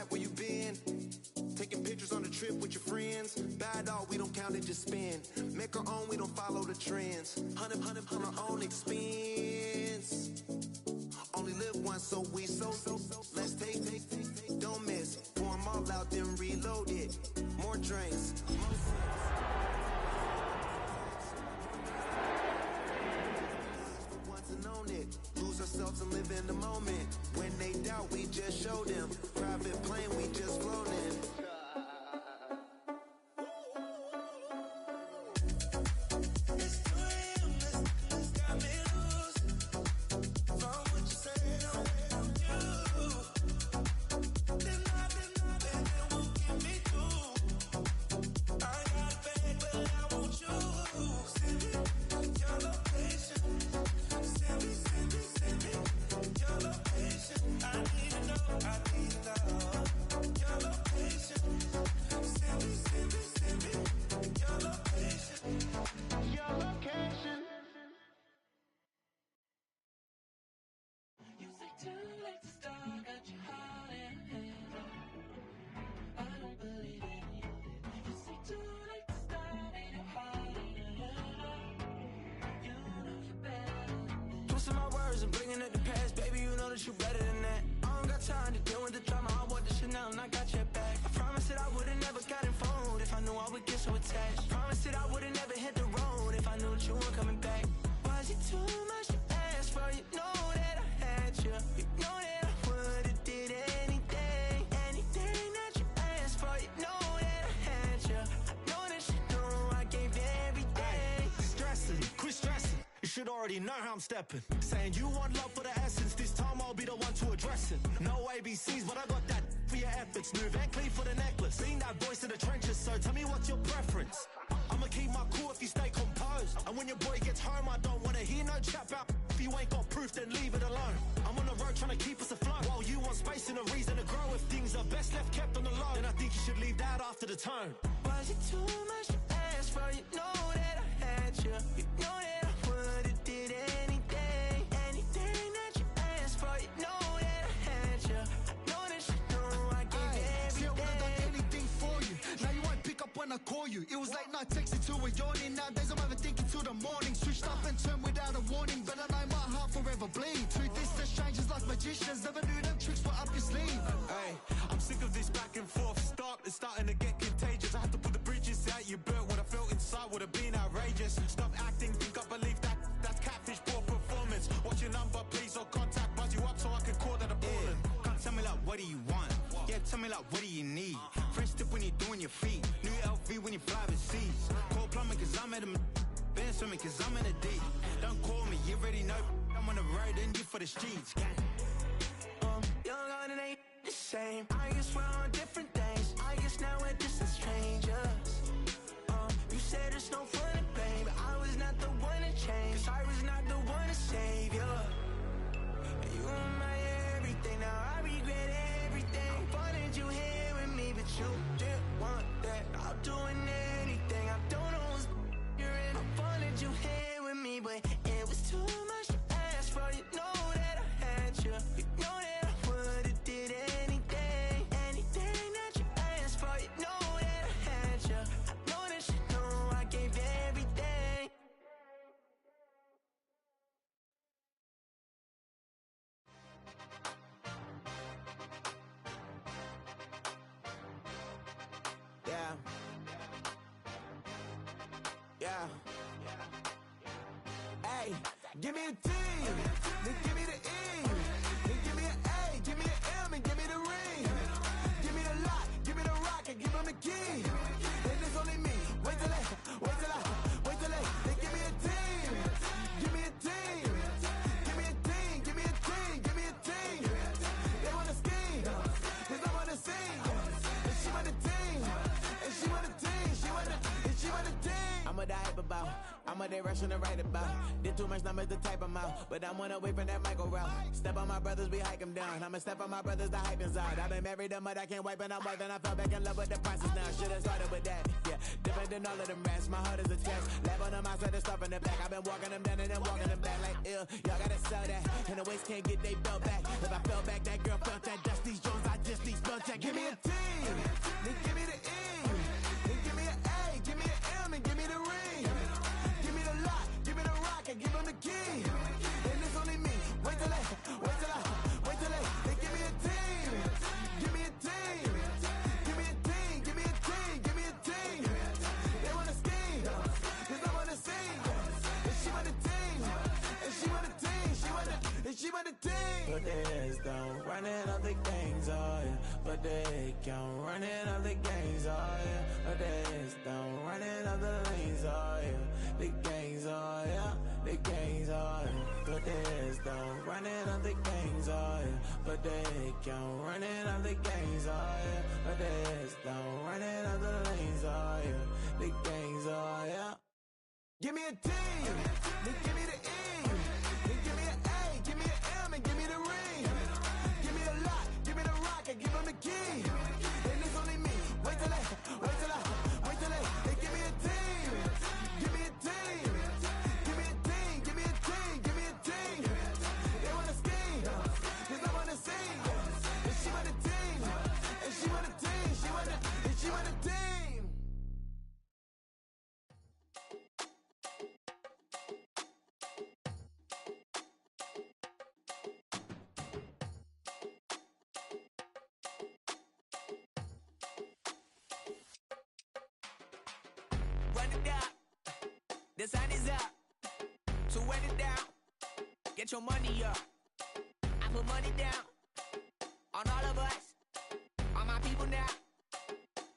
at? Where you been? Taking pictures on the trip with your friends. Bad dog, we don't count it, just spend. Make our own, we don't follow the trends. Hundred on our own expense. Only live once, so we so. Let's take, don't miss. Pour 'em all out, then reload it. More drinks, more once and own it. Lose ourselves and live in the moment. When they doubt, we just show them. Private plane, we just flown in. You better than that. I don't got time to deal with the drama. I want the Chanel and I got your back. I promise that I would've never got involved if I knew I would get so attached. I promise that I would've never hit the road if I knew that you weren't coming back. Was it too much to ask for? You know that I had you. You know that I would've did anything that you asked for. You know that I had you. I know that you know I gave everything. Stressing, quit stressing. You should already know how I'm stepping. Saying you want love for the essence. This time I'll be the one to address it. No ABCs, but I got that for your efforts. New Van Cleef for the necklace. Being that voice in the trenches, so tell me what's your preference. I'ma keep my cool if you stay composed. And when your boy gets home, I don't wanna hear no chat about. If you ain't got proof, then leave it alone. I'm on the road trying to keep us afloat. While you want space and a reason to grow. If things are best left kept on the low, then I think you should leave that after the tone. Was it too much to ask for? You know that I had you. You know that I would've did anything that you asked for. You know that I had you. I know that you know I gave everything. See, I would've done anything for you. Now you won't pick up when I call you. It was late night texting till we're yawning. Nowadays I'm overthinking till the morning. Switched up and turned without a warning, but I know my heart forever bleed. Two distant strangers like magicians. Never knew them tricks were up your sleeve. Hey, I'm sick of this back and forth. It's starting to get contagious. I had to put the bridges out you built. What I felt inside would have been outrageous. Stop acting, think I believe that's catfish, poor performance. What's your number, please, or contact, buzz you up so I can call that a ballin'. Can't tell me like, what do you want? Yeah, tell me like, what do you need? French tip when you're doing your feet. New LV when you fly overseas. Call plumbing cause I'm at a been swimming cause I'm in a deep. Don't call me, you already know. I'm on the road and you for the streets. Young on it ain't the same. I guess we're on different things. I guess now we're distant strangers. You said there's no fun in pain, but I was not the one to change. 'Cause I was not the one to save you. You were my everything. Now I regret everything. I wanted you here with me, but you didn't want that. I'm doing anything. I don't know what's you're in. I wanted you here with me, but it was too much to ask for. You know that I had you. You know that I would've did anything that you asked for. You know that I had you. I know that you know I gave everything. Yeah. Hey, give me a T, then give me the E, then give me an A, give me an M, and give me the ring. Give me the lock, give me the rock, and give him the key. Then it's only me. Wait till they give me a team. Give me a team. Give me a team. Give me a team. Give me a team. They wanna scheme, 'cause I wanna sing. And she want the team. And she want the team. She want the team. I'm a die about. I'm a direction to write about. Did too much numbers to type them out, but I'm one away from that micro route. Step on my brothers, we hike them down. I'ma step on my brothers, the hype inside. I've been married them, but I can't wipe and I'm wiping. I fell back in love with the process now. Should've started with that. Yeah, different than all of them rats. My heart is a test. Lab on them outside, the stuff in the back. I've been walking them down and then walking them back like ill. Y'all gotta sell that. And the waist can't get they belt back. If I fell back, that girl felt that. Dust these Jones, I just need spell check. Give me team. Put their heads down, running up the gangs, oh yeah. Put their head count, running up the gangs, oh yeah. Put their heads down, running up the lanes, oh yeah. The gangs, oh yeah. The gangs, oh yeah. Put their heads down, running up the gangs, oh yeah. Put their head count, running up the gangs, oh yeah. Put their heads down, running up the lanes, oh yeah. The gangs, oh yeah. Give me a team, then give me the E. Then give me an A, give me an M, and give me the ring. Give me the lock, give me the rock, and give them the key. And it's only me. Wait till they give me a team. Give me a team. Give me a team, give me a team, give me a team. They wanna scheme, cause I wanna sing. And she want a team, and she want a team, she want a team. Run it up, the sun is up. So run it down, get your money up. I put money down on all of us, on my people now,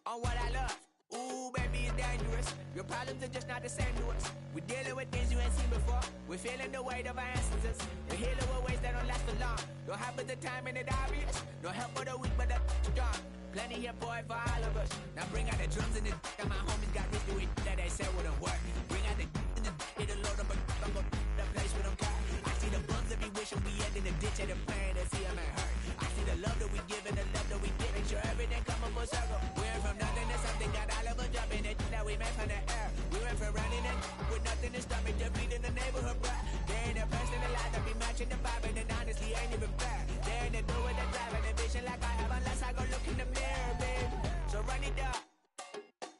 on what I love. Ooh, baby, it's dangerous. Your problems are just not the same to us. We're dealing with things you ain't seen before. We're feeling the weight of our ancestors. We're healing with ways that don't last for long. Don't happen the time and it obvious. No help for the weak, but the strong. Plenty here for it for all of us. Now bring out the drums and the and my homies got this doing that they said wouldn't work. Bring out the and the it'll load up, I'm gonna the place with them car. I see the bums that be wishing we end in the ditch and the pain that see them ain't hurt. I see the love that we give and the love that we get. Make sure everything come up full circle. We went from nothing to something, got all of us jumping it that we made from the air. We went from running it with nothing to stop it, just feeding the neighborhood, bruh. They ain't the person alive that be matching the vibe, and honestly ain't even fair. They ain't the do with the drive and the vision like I have unless I go look in the mirror, babe. So run it up,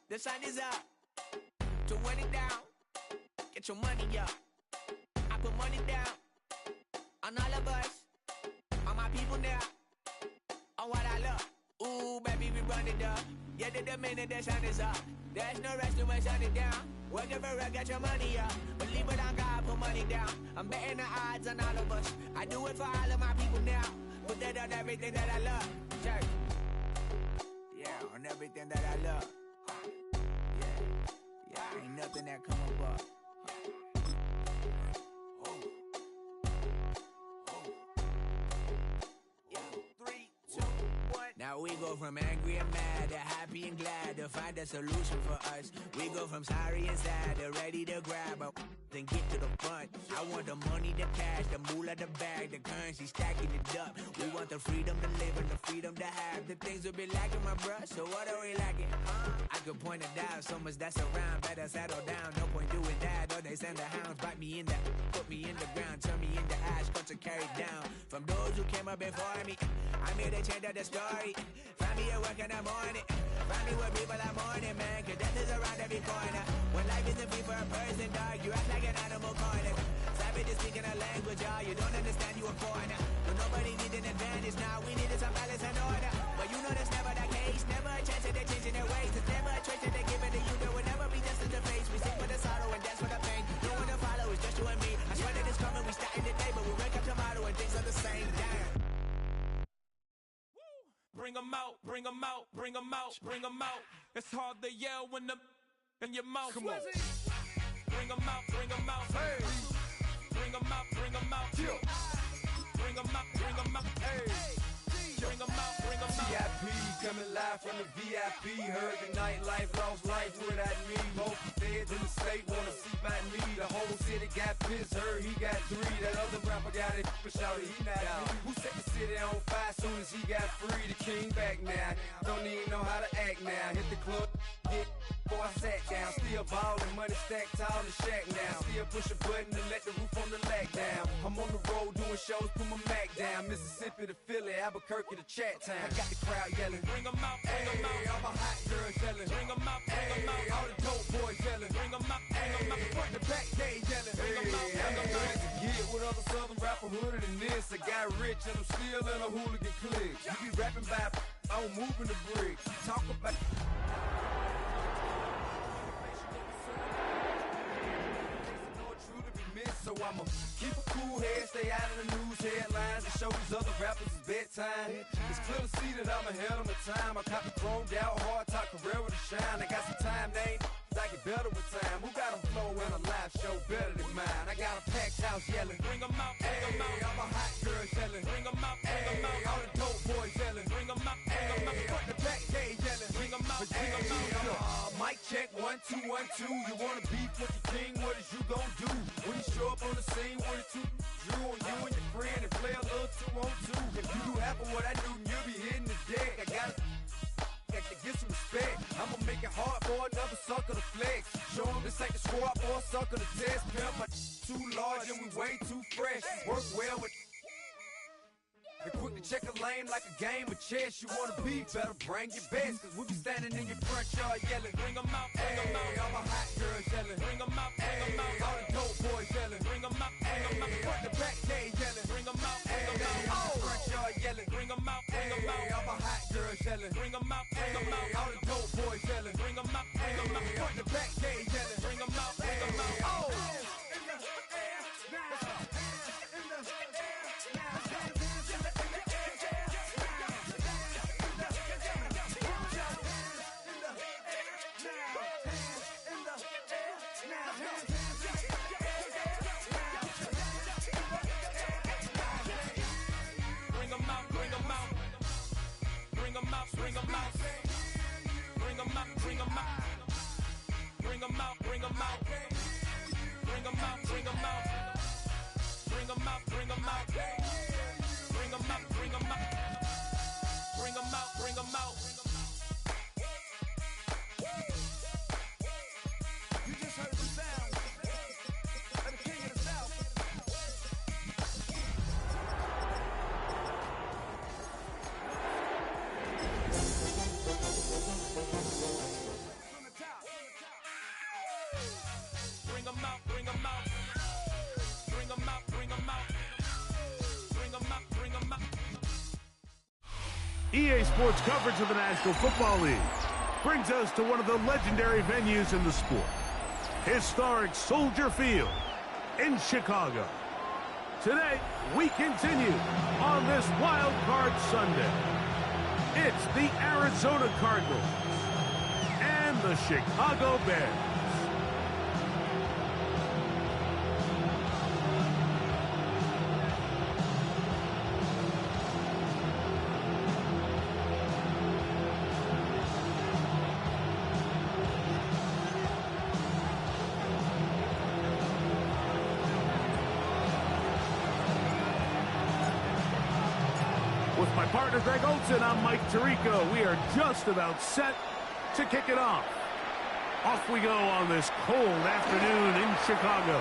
the sun is up. To run it down, get your money up. I put money down on all of us, on my people now, on what I love. Ooh, baby, we run it up. Yeah, the minute the sun is up, there's no rest to my shut it down. Working for real, get your money up. Believe it on God, put money down. I'm betting the odds on all of us. I do it for all of my people now. Put that on everything that I love. Church. Yeah, on everything that I love. Yeah, ain't nothing that come up. Now we go from angry and mad to happy and glad to find a solution for us. We go from sorry and sad to ready to grab a then get to the front. I want the money, the cash, the moolah, the bag, the currency, stacking it up. We want the freedom to live and the freedom to have. The things will be lacking, my bruh, so what are we lacking? I could point it out, so much that's around. Better settle down, no point doing that. Or they send the hounds, bite me in the, put me in the ground, turn me into ash, cut to carry down. From those who came up before me, I'm here to change up the story. Find me at work in the morning. Find me where people are mourning, man. Cause death is around every corner. When life isn't free for a person, dog, you act like an animal corner. Savage is speaking a language, y'all. You don't understand, you a foreigner. But nobody needs an advantage now. We needed some balance and order. But you know that's never the case. Never a chance that they're changing their ways. There's never a choice that they're giving to you. There will never be just in the face. We sing for the sorrow and dance for the pain. No one to follow, it's just you and me. I swear that it's coming, we starting today. But we wake up tomorrow and things are the same. Damn. Bring 'em out, bring 'em out, bring 'em out, bring 'em out. It's hard to yell when the in your mouth. Come on. Bring 'em out, bring 'em out. Hey. Bring 'em out, bring 'em out. Yeah. Bring 'em out, bring 'em out. Hey. Bring 'em out, bring 'em out. VIP coming live from the VIP. Heard the nightlife, lost life without me. Most feds in the state wanna see by me. The whole city got pissed, heard he got 3. That other rapper got it, but shouted he not me. Who set the city on fire soon as he got free? The king back now, don't even know how to act now. Hit the club, hit before I sat down. Still ballin', money stacked tall in the shack now. Still push a button to let the roof on the lag down. I'm on the road doing shows, put my Mac down. Mississippi to Philly, Albuquerque to Chat Town. I got the crowd yelling. Bring 'em out, bring 'em out. All my hot girls yelling. Bring 'em out, bring 'em out. All the dope boys yelling. Bring 'em out, bring 'em out. Front to back, they yelling. Bring 'em out, bring 'em out. To get with other southern rapper hooded than this. I got rich and I'm still in a hooligan clique. You be rapping by, I'm moving the bricks. Talk about. So I'ma keep a cool head, stay out of the news headlines, and show these other rappers it's bedtime. It's clear to see that I'm ahead of my time. I caught the chromed out, hard top career with a shine. I got some time, they ain't I get better with time. Who got a flow and a live show better than mine? I got a packed house yelling, bring 'em out, bring 'em out. I'm a hot girl yelling, bring 'em out, bring 'em out. All the dope boys yelling, bring 'em out, bring 'em out. Front the back gate yelling, bring 'em out, bring 'em out. Mic check, 1 2 1 2. You wanna beef with the king? What is you gon' do when you show up on the scene with a two drew on you and your friend and play a little 2 on 2? If you do half of what I do, you'll be hitting the deck. I got to get some respect. I'ma make it hard for another sucker to flex. Show him this ain't the squad for a sucker to test. Pimp, my too large and we way too fresh. Work well with and quick to check a lane like a game of chess. You wanna be better, bring your best. Cause we be standing in your front yard yelling, bring 'em out, bring 'em out. All my hot girls yelling, bring 'em out, bring 'em out. All the dope boys yelling, bring 'em out, bring 'em out. Front the back gate yelling, bring 'em out, bring 'em out. All the front yard yelling, bring 'em out, bring 'em out. All my hot girls yelling, bring 'em out, bring 'em out. All the dope boys yelling, bring 'em out, bring 'em out. Front the back gate yelling, bring 'em out, bring 'em out. Oh! Bring 'em out, bring 'em out. Bring 'em out, bring 'em out. Bring 'em out, bring 'em out. Bring 'em out, bring 'em out. Bring 'em out, bring 'em out. Bring 'em out, bring 'em out. Bring 'em out, bring 'em out. Bring 'em out, bring 'em out. You just heard the sound of the king of the South. Bring 'em out, bring 'em out. Bring 'em out, bring 'em out. Bring 'em out, bring 'em out. EA Sports coverage of the National Football League brings us to one of the legendary venues in the sport, historic Soldier Field in Chicago. Today, we continue on this Wild Card Sunday. It's the Arizona Cardinals and the Chicago Bears. With my partner Greg Olson, I'm Mike Tirico. We are just about set to kick it off. Off we go on this cold afternoon in Chicago.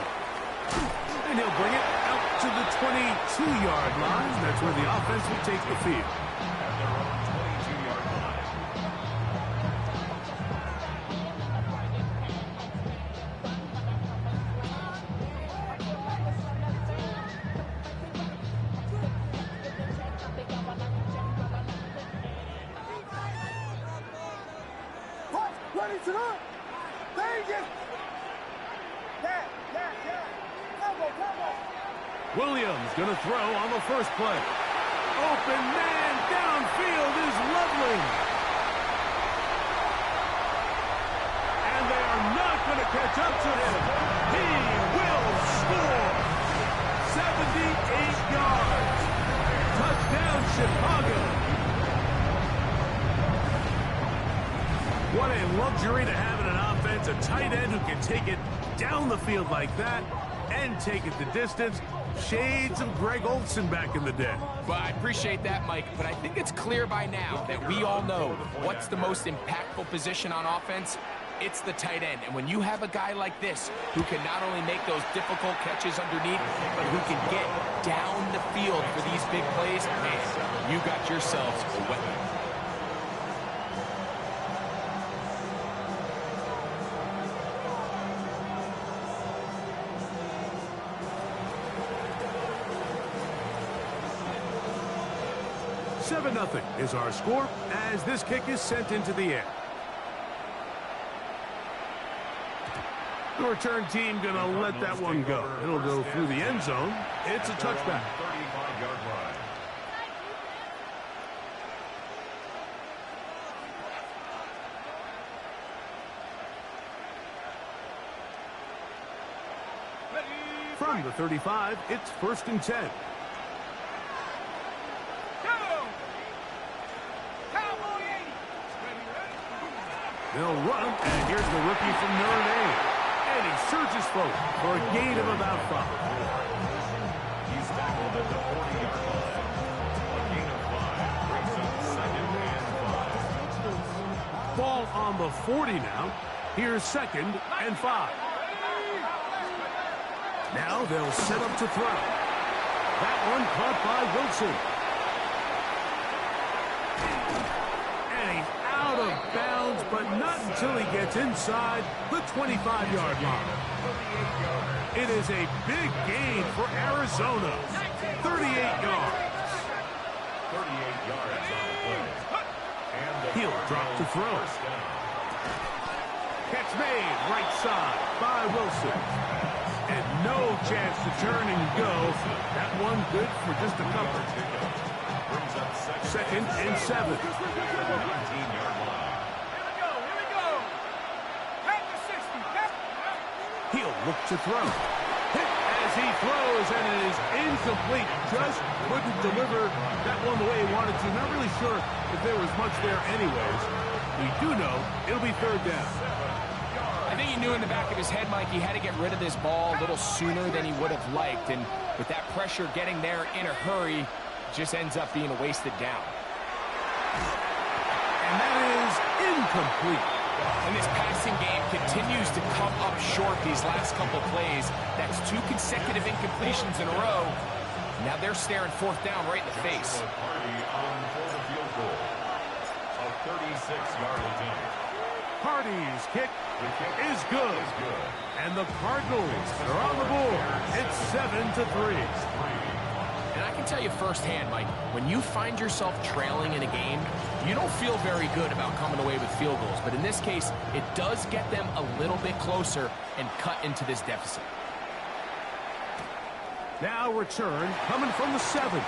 And he'll bring it out to the 22-yard line. That's where the offense will take the field. And they're on the 22-yard line. Ready to go! Vegas! Williams going to throw on the first play. Open man downfield is Ludwig. And they are not going to catch up to him. He will score. 78 yards. Touchdown, Chicago. What a luxury to have in an offense, a tight end who can take it down the field like that and take it the distance. Shades of Greg Olson back in the day. Well, I appreciate that, Mike, but I think it's clear by now that we all know what's the most impactful position on offense. It's the tight end. And when you have a guy like this who can not only make those difficult catches underneath, but who can get down the field for these big plays, man, you got yourselves a weapon. Nothing is our score as this kick is sent into the air. The return team going to let that one go. It'll go through the end zone. It's a touchback. 35-yard line. From the 35, it's 1st and 10. They'll run, and here's the rookie from Notre Dame. And he surges forward for a gain of about 5. He's tackled at the 40-yard line. A gain of 5 brings up 2nd and 5. Ball on the 40 now. Here's 2nd and 5. Now they'll set up to throw. That one caught by Wilson. And he's out of bounds, but not until he gets inside the 25-yard line. It is a big gain for Arizona. 38 yards. 38 yards on the play. He'll drop to throw. Catch made right side by Wilson. And no chance to turn and go. That one good for just a couple. 2nd and 7. He'll look to throw. Hit as he throws, and it is incomplete. Just couldn't deliver that one the way he wanted to. Not really sure if there was much there anyways. We do know it'll be 3rd down. I think he knew in the back of his head, Mike, he had to get rid of this ball a little sooner than he would have liked. And with that pressure getting there in a hurry, just ends up being a wasted down. And that is incomplete. And this passing game continues to come up short these last couple plays. That's 2 consecutive incompletions in a row. Now they're staring 4th down right in the face. For the field goal. A 36-yard attempt. Hardy's kick is good. And the Cardinals are on the board. It's 7-3. And I can tell you firsthand, Mike, when you find yourself trailing in a game, you don't feel very good about coming away with field goals. But in this case, it does get them a little bit closer and cut into this deficit. Now return coming from the 7.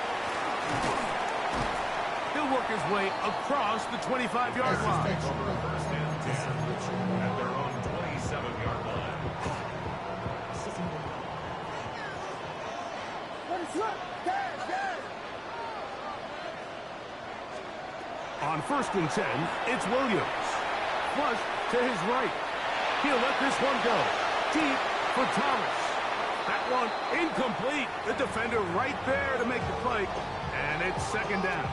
He'll work his way across the 25-yard line. At their own 27-yard line. On 1st and 10, it's Williams. Flush to his right. He'll let this one go. Deep for Thomas. That one incomplete. The defender right there to make the play. And it's 2nd down.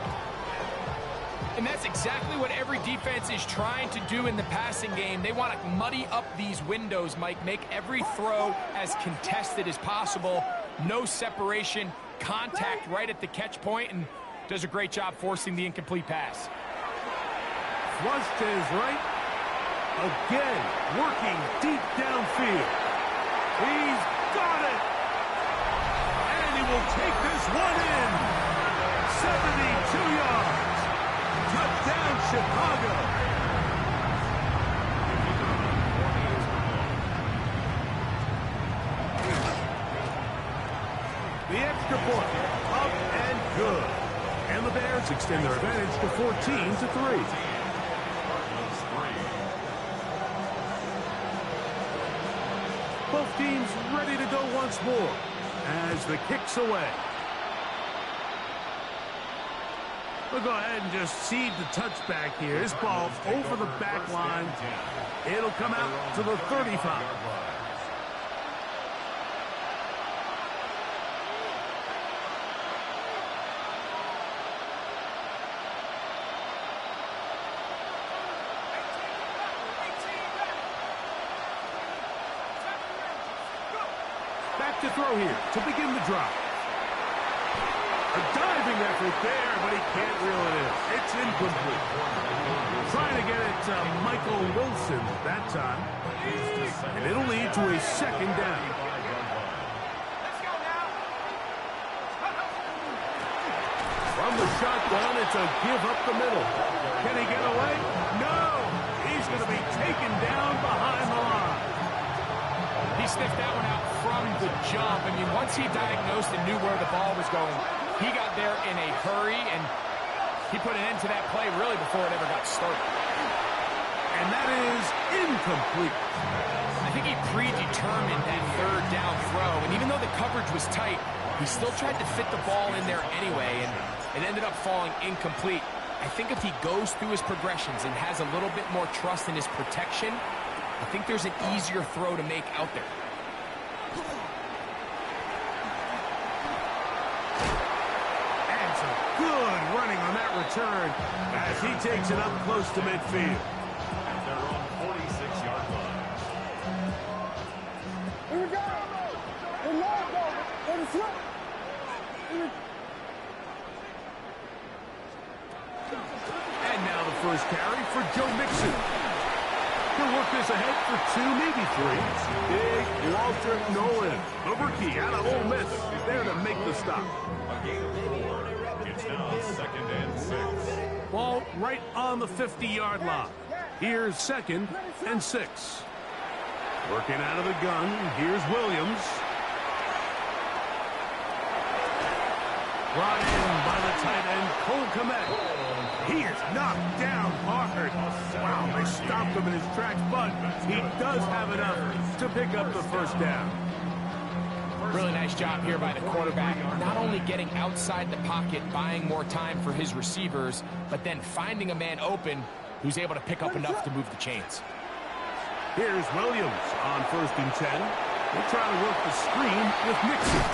And that's exactly what every defense is trying to do in the passing game. They want to muddy up these windows, Mike, make every throw as contested as possible. No separation, contact right at the catch point, and does a great job forcing the incomplete pass. Flush to his right. Again, working deep downfield. He's got it. And he will take this one in. 72 yards. Touchdown, Chicago. The extra point, up and good. And the Bears extend their advantage to 14-3. Both teams ready to go once more as the kick's away. We'll go ahead and just cede the touchback here. This ball's over the back line. It'll come out to the 35. Back to throw here to begin the drive. A diving effort there, but he can't reel it in. It's incomplete. Trying to get it to Michael Wilson that time. And it'll lead to a 2nd down. From the shotgun, it's a give up the middle. Can he get away? No! He's going to be taken down behind the line. he sniffed that one out from the jump. I mean, once he diagnosed and knew where the ball was going, he got there in a hurry, and he put an end to that play really before it ever got started. And that is incomplete. I think he predetermined that third down throw, and even though the coverage was tight, he still tried to fit the ball in there anyway, and it ended up falling incomplete. I think if he goes through his progressions and has a little bit more trust in his protection, I think there's an easier throw to make out there. And some good running on that return as he takes it up close to midfield. They're on 46-yard line. Here we go. In long ball. In the front. And now the first carry for Joe Mixon. He'll work this ahead for 2, maybe 3. Big Walter Nolan, the rookie out of Ole Miss, there to make the stop. A gain of 4. It's now 2nd and 6. Ball right on the 50-yard line. Here's 2nd and 6. Working out of the gun, here's Williams. Brought in by the tight end, Cole Kmet. He is knocked down hard. Wow, they stopped him in his tracks, but he does have enough to pick up the first down. Really nice job here by the quarterback, not only getting outside the pocket, buying more time for his receivers, but then finding a man open who's able to pick up enough to move the chains. Here's Williams on 1st and 10. They're trying to work the screen with Mixon.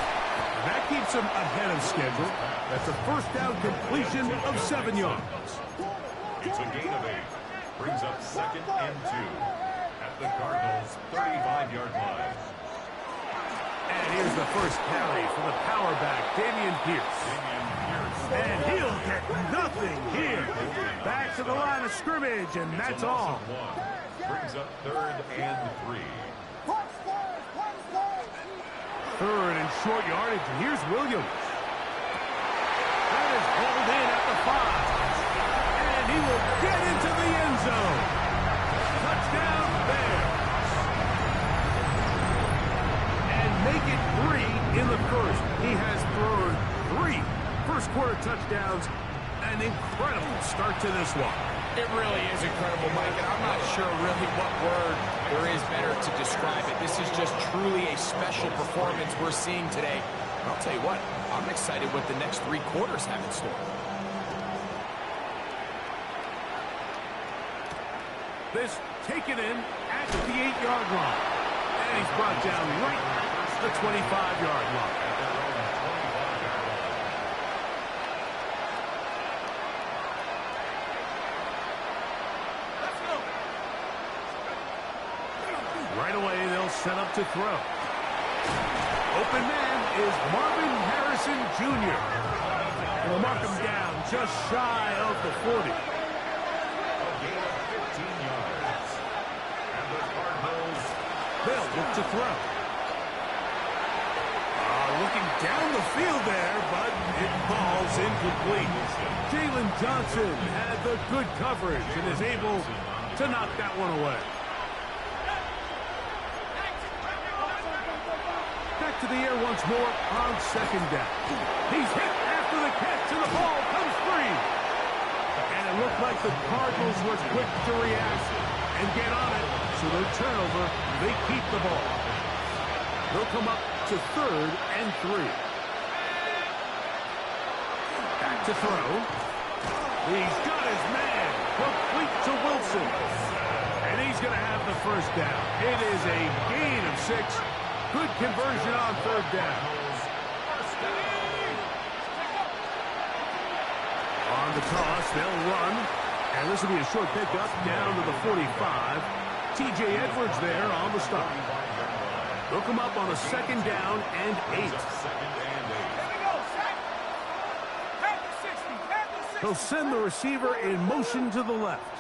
That keeps him ahead of schedule. That's a first down completion of 7 yards. It's a gain of 8. Brings up 2nd and 2 at the Cardinals' 35-yard line. And here's the first carry for the power back, Dameon Pierce. And he'll get nothing here. Back to the line of scrimmage, and that's all. Brings up 3rd and 3. 3rd and short yardage, and here's Williams. That is hauled in at the 5. And he will get into the end zone. Touchdown, Bears. And make it 3 in the first. He has thrown 3 first-quarter touchdowns. An incredible start to this one. It really is incredible, Mike, and I'm not sure really what word there is better to describe it. This is just truly a special performance we're seeing today. And I'll tell you what, I'm excited what the next 3 quarters have in store. This taken in at the 8-yard line. And he's brought down right at the 25-yard line. Right away, they'll set up to throw. Open man is Marvin Harrison Jr. They'll mark him down just shy of the 40. A gain of 15 yards. And the Cardinals, they'll look to throw. Looking down the field there, but it falls incomplete. Jalen Johnson had the good coverage and is able to knock that one away. To the air once more on 2nd down. He's hit after the catch, and the ball comes free. And it looked like the Cardinals were quick to react and get on it. So no turnover, they keep the ball. They'll come up to 3rd and 3. Back to throw. He's got his man. Complete to Wilson. And he's going to have the first down. It is a gain of 6. Good conversion on 3rd down. On the toss, they'll run. And this will be a short pickup down to the 45. T.J. Edwards there on the stop. They'll come up on a 2nd down and 8. He'll send the receiver in motion to the left.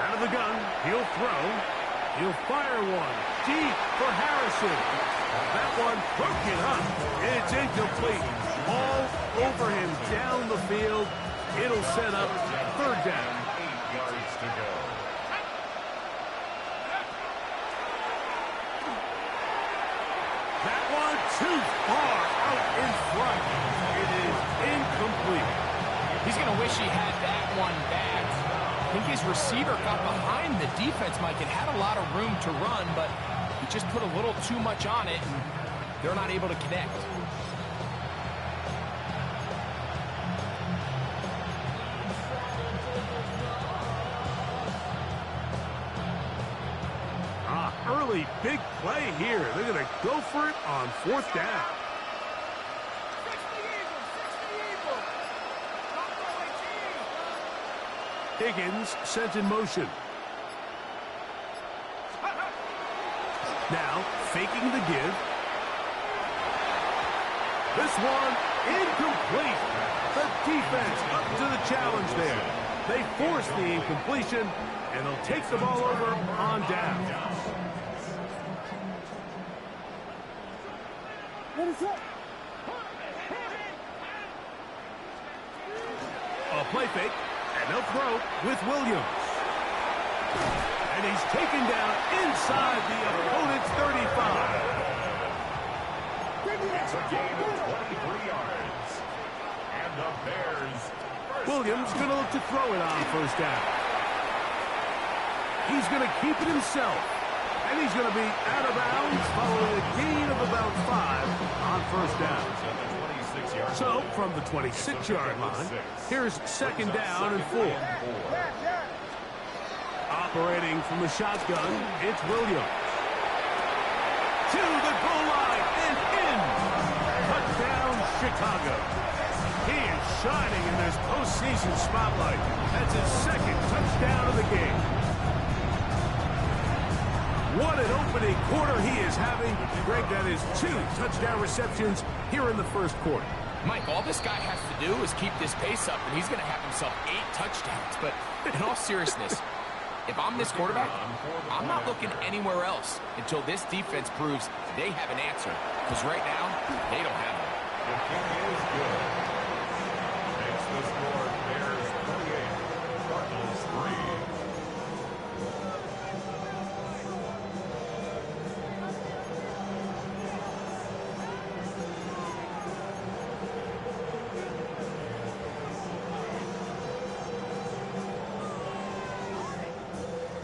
Out of the gun, he'll throw. He'll fire one deep for Harrison. That one broken up. It's incomplete. All over him down the field. It'll set up 3rd down. 8 yards to go. He's going to wish he had that one back. I think his receiver got behind the defense, Mike, and had a lot of room to run, but he just put a little too much on it, and they're not able to connect. Early big play here. They're going to go for it on 4th down. Higgins sent in motion. Now faking the give. This one incomplete. The defense up to the challenge there. They force the incompletion, and they'll take the ball over on down. A play fake, and they'll throw with Williams. And he's taken down inside the opponent's 35. It's a gain of 23 yards. And the Bears. Williams going to look to throw it on 1st down. He's going to keep it himself. And he's going to be out of bounds following a gain of about 5 on 1st down. So, from the 26-yard line, here's 2nd down and 4. Operating from the shotgun, it's Williams. To the goal line and in. Touchdown, Chicago. He is shining in this postseason spotlight. That's his 2nd touchdown of the game. What an opening quarter he is having. Greg, that is 2 touchdown receptions here in the 1st quarter. Mike, all this guy has to do is keep this pace up, and he's going to have himself 8 touchdowns. But in all seriousness, if I'm this quarterback, I'm not looking anywhere else until this defense proves they have an answer. Because right now, they don't have it. The kick is good. Makes the score Bears 38, Cardinals 3.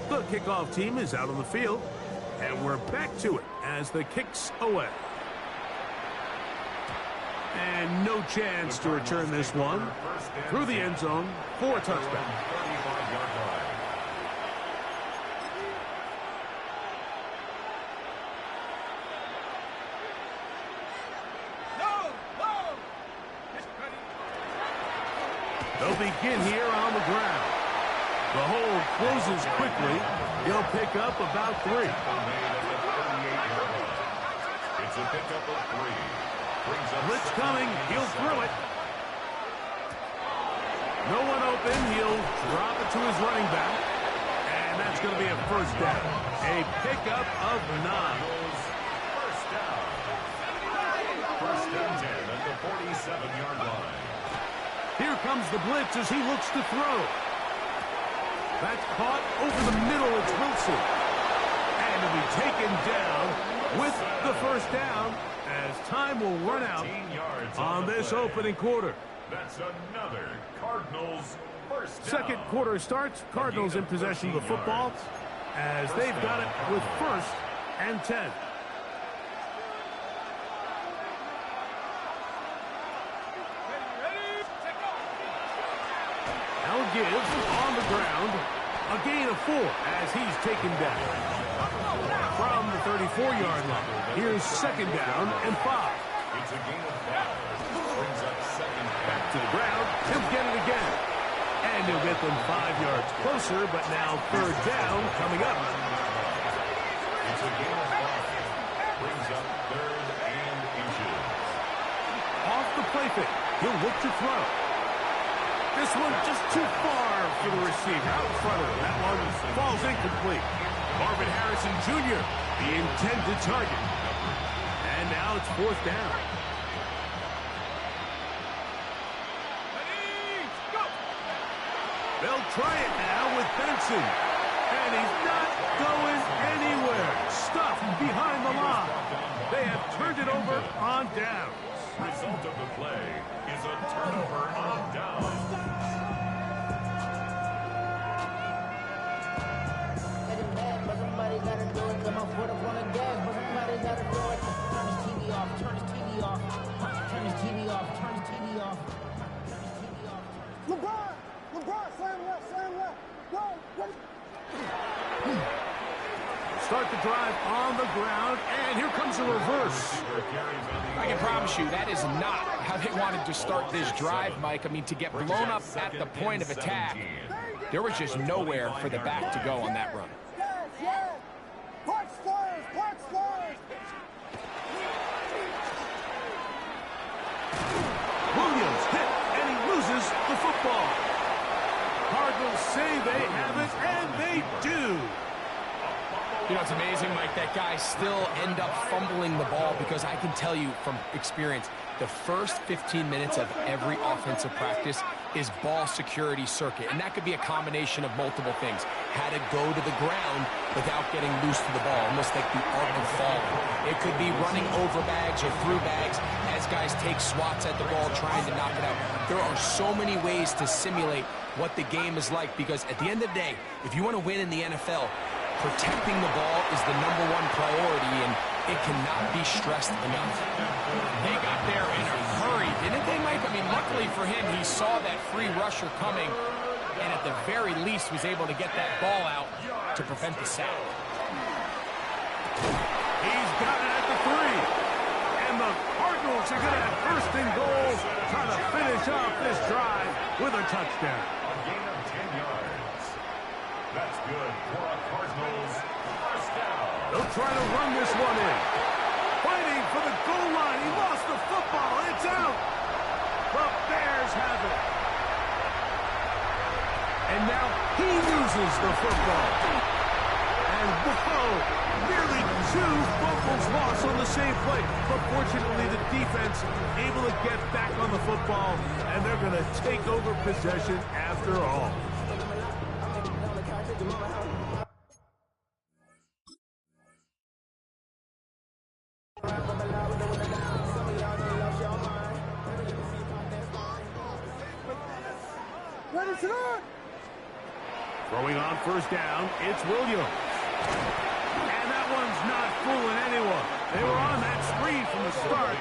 The kickoff team is out on the field, and we're back to it as the kick's away. And no chance to return this one through the end zone for a touchdown. They'll begin here on the ground. The hole closes quickly. He'll pick up about 3. It's a pickup of 3. Blitz coming. He'll throw it. No one open. He'll drop it to his running back. And that's going to be a 1st down. A pickup of 9. First down. 1st and 10 at the 47-yard line. Here comes the blitz as he looks to throw. That's caught over the middle. It's Wilson. And he'll be taken down with the 1st down as time will run out on this opening quarter. That's another Cardinals 1st down. 2nd quarter starts. Cardinals in possession of the football as they've got it with 1st and 10. Now gives on the ground. A gain of 4 as he's taken down. From the 34-yard line. Here's 2nd down and 5. It's a gain of 5. Brings up 2nd. Back to the ground. He'll get it again. And he'll get them 5 yards closer, but now 3rd down coming up. It's a gain of 5. Brings up 3rd and inches. Off the play fake. He'll look to throw. This one just too far for the receiver. Out in front of him. That one falls incomplete. Marvin Harrison Jr., the intended target. And now it's 4th down. They'll try it now with Benson. And he's not going anywhere. Stuffed behind the line. They have turned it over on downs. Result of the play is a turnover on downs. start the drive on the ground, and here comes a reverse. I can promise you that is not how they wanted to start this drive, Mike. I mean, to get blown up at the point of attack, there was just nowhere for the back to go on that run. Williams hit, and he loses the football. Cardinals say they have it, and they do. You know, it's amazing, Mike, that guys still end up fumbling the ball, because I can tell you from experience, the first 15 minutes of every offensive practice is ball security circuit, and that could be a combination of multiple things. How to go to the ground without getting loose to the ball, almost like the art of falling. It could be running over bags or through bags as guys take swats at the ball trying to knock it out. There are so many ways to simulate what the game is like, because at the end of the day, if you want to win in the NFL, protecting the ball is the #1 priority, and it cannot be stressed enough. They got there in a hurry, didn't they, Mike? I mean, luckily for him, he saw that free rusher coming, and at the very least was able to get that ball out to prevent the sack. He's got it at the 3. And the Cardinals are going to have first and goal, trying to finish off this drive with a touchdown. A gain of 10 yards. That's good for a Cardinals first down. They'll try to run this one in. Fighting for the goal line. He lost the football. It's out. The Bears have it. And now he loses the football. And whoa, nearly 2 fumbles lost on the same play. But fortunately, the defense able to get back on the football, and they're going to take over possession after all. Throwing on first down, it's Williams. And that one's not fooling anyone. They were on that screen from the start,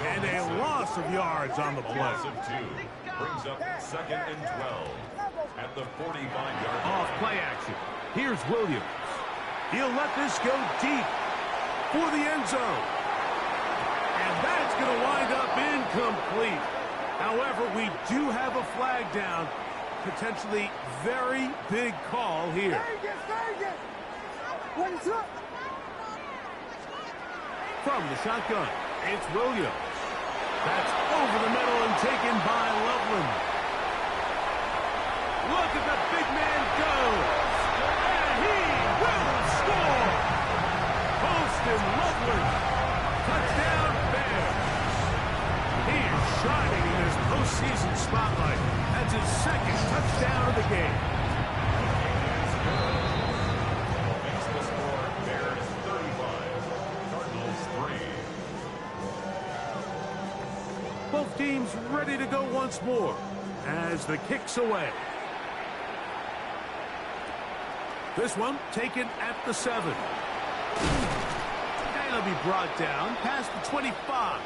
and a loss of yards on the play. Loss of 2 brings up 2nd and 12 at the 45-yard line. Off play action. Here's Williams. He'll let this go deep for the end zone. And that's going to wind up incomplete. However, we do have a flag down. Potentially very big call here. From the shotgun, it's Williams. That's over the middle and taken by Loveland. Look at the big man go. And he will score. Poston Loveland. Touchdown Bears. He is shining in his postseason spotlight. That's his 2nd touchdown of the game. Makes the score Bears 35, Cardinals 3. Both teams ready to go once more as the kick's away. This one taken at the 7. And it'll be brought down past the 25.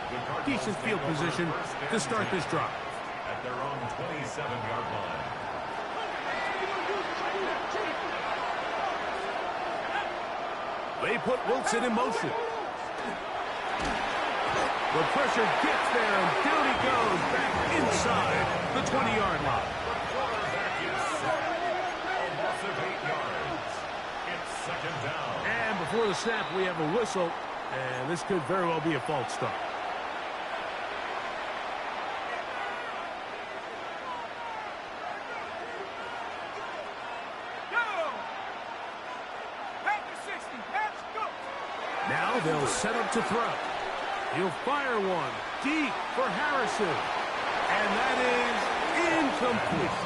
Decent field position to start this drive. At their own 27-yard line. They put Wilson in motion. The pressure gets there, and down he goes back inside the 20-yard line. Quarterback is sacked. A loss of 8 yards. It's 2nd down. And before the snap, we have a whistle, and this could very well be a false start. Now they'll set up to throw. He'll fire one deep for Harrison. And that is incomplete.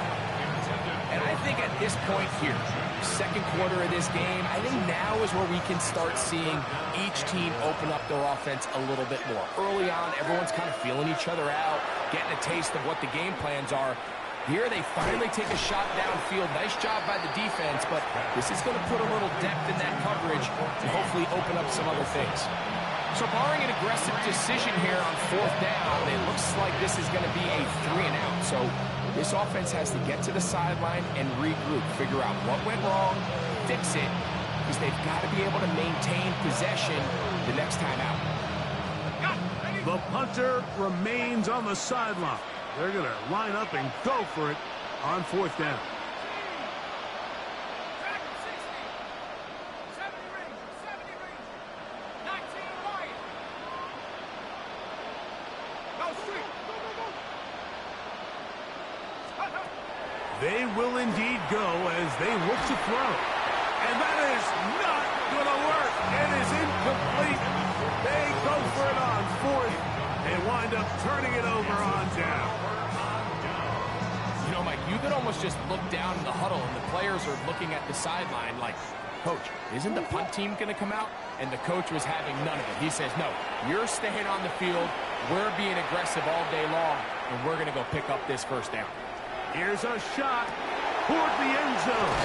And I think at this point here, 2nd quarter of this game, I think now is where we can start seeing each team open up their offense a little bit more. Early on, everyone's kind of feeling each other out, getting a taste of what the game plans are. Here they finally take a shot downfield. Nice job by the defense, but this is going to put a little depth in that coverage and hopefully open up some other things. So barring an aggressive decision here on 4th down, it looks like this is going to be a 3-and-out. So this offense has to get to the sideline and regroup, figure out what went wrong, fix it, because they've got to be able to maintain possession the next time out. The punter remains on the sideline. They're going to line up and go for it on 4th down. They will indeed go as they look to throw. And that is not going to work. It is incomplete. They go for it on 4th and wind up turning it over on down. You know, Mike, you could almost just look down in the huddle and the players are looking at the sideline like, Coach, isn't the punt team going to come out? And the coach was having none of it. He says, no, you're staying on the field. We're being aggressive all day long, and we're going to go pick up this 1st down. Here's a shot toward the end zone.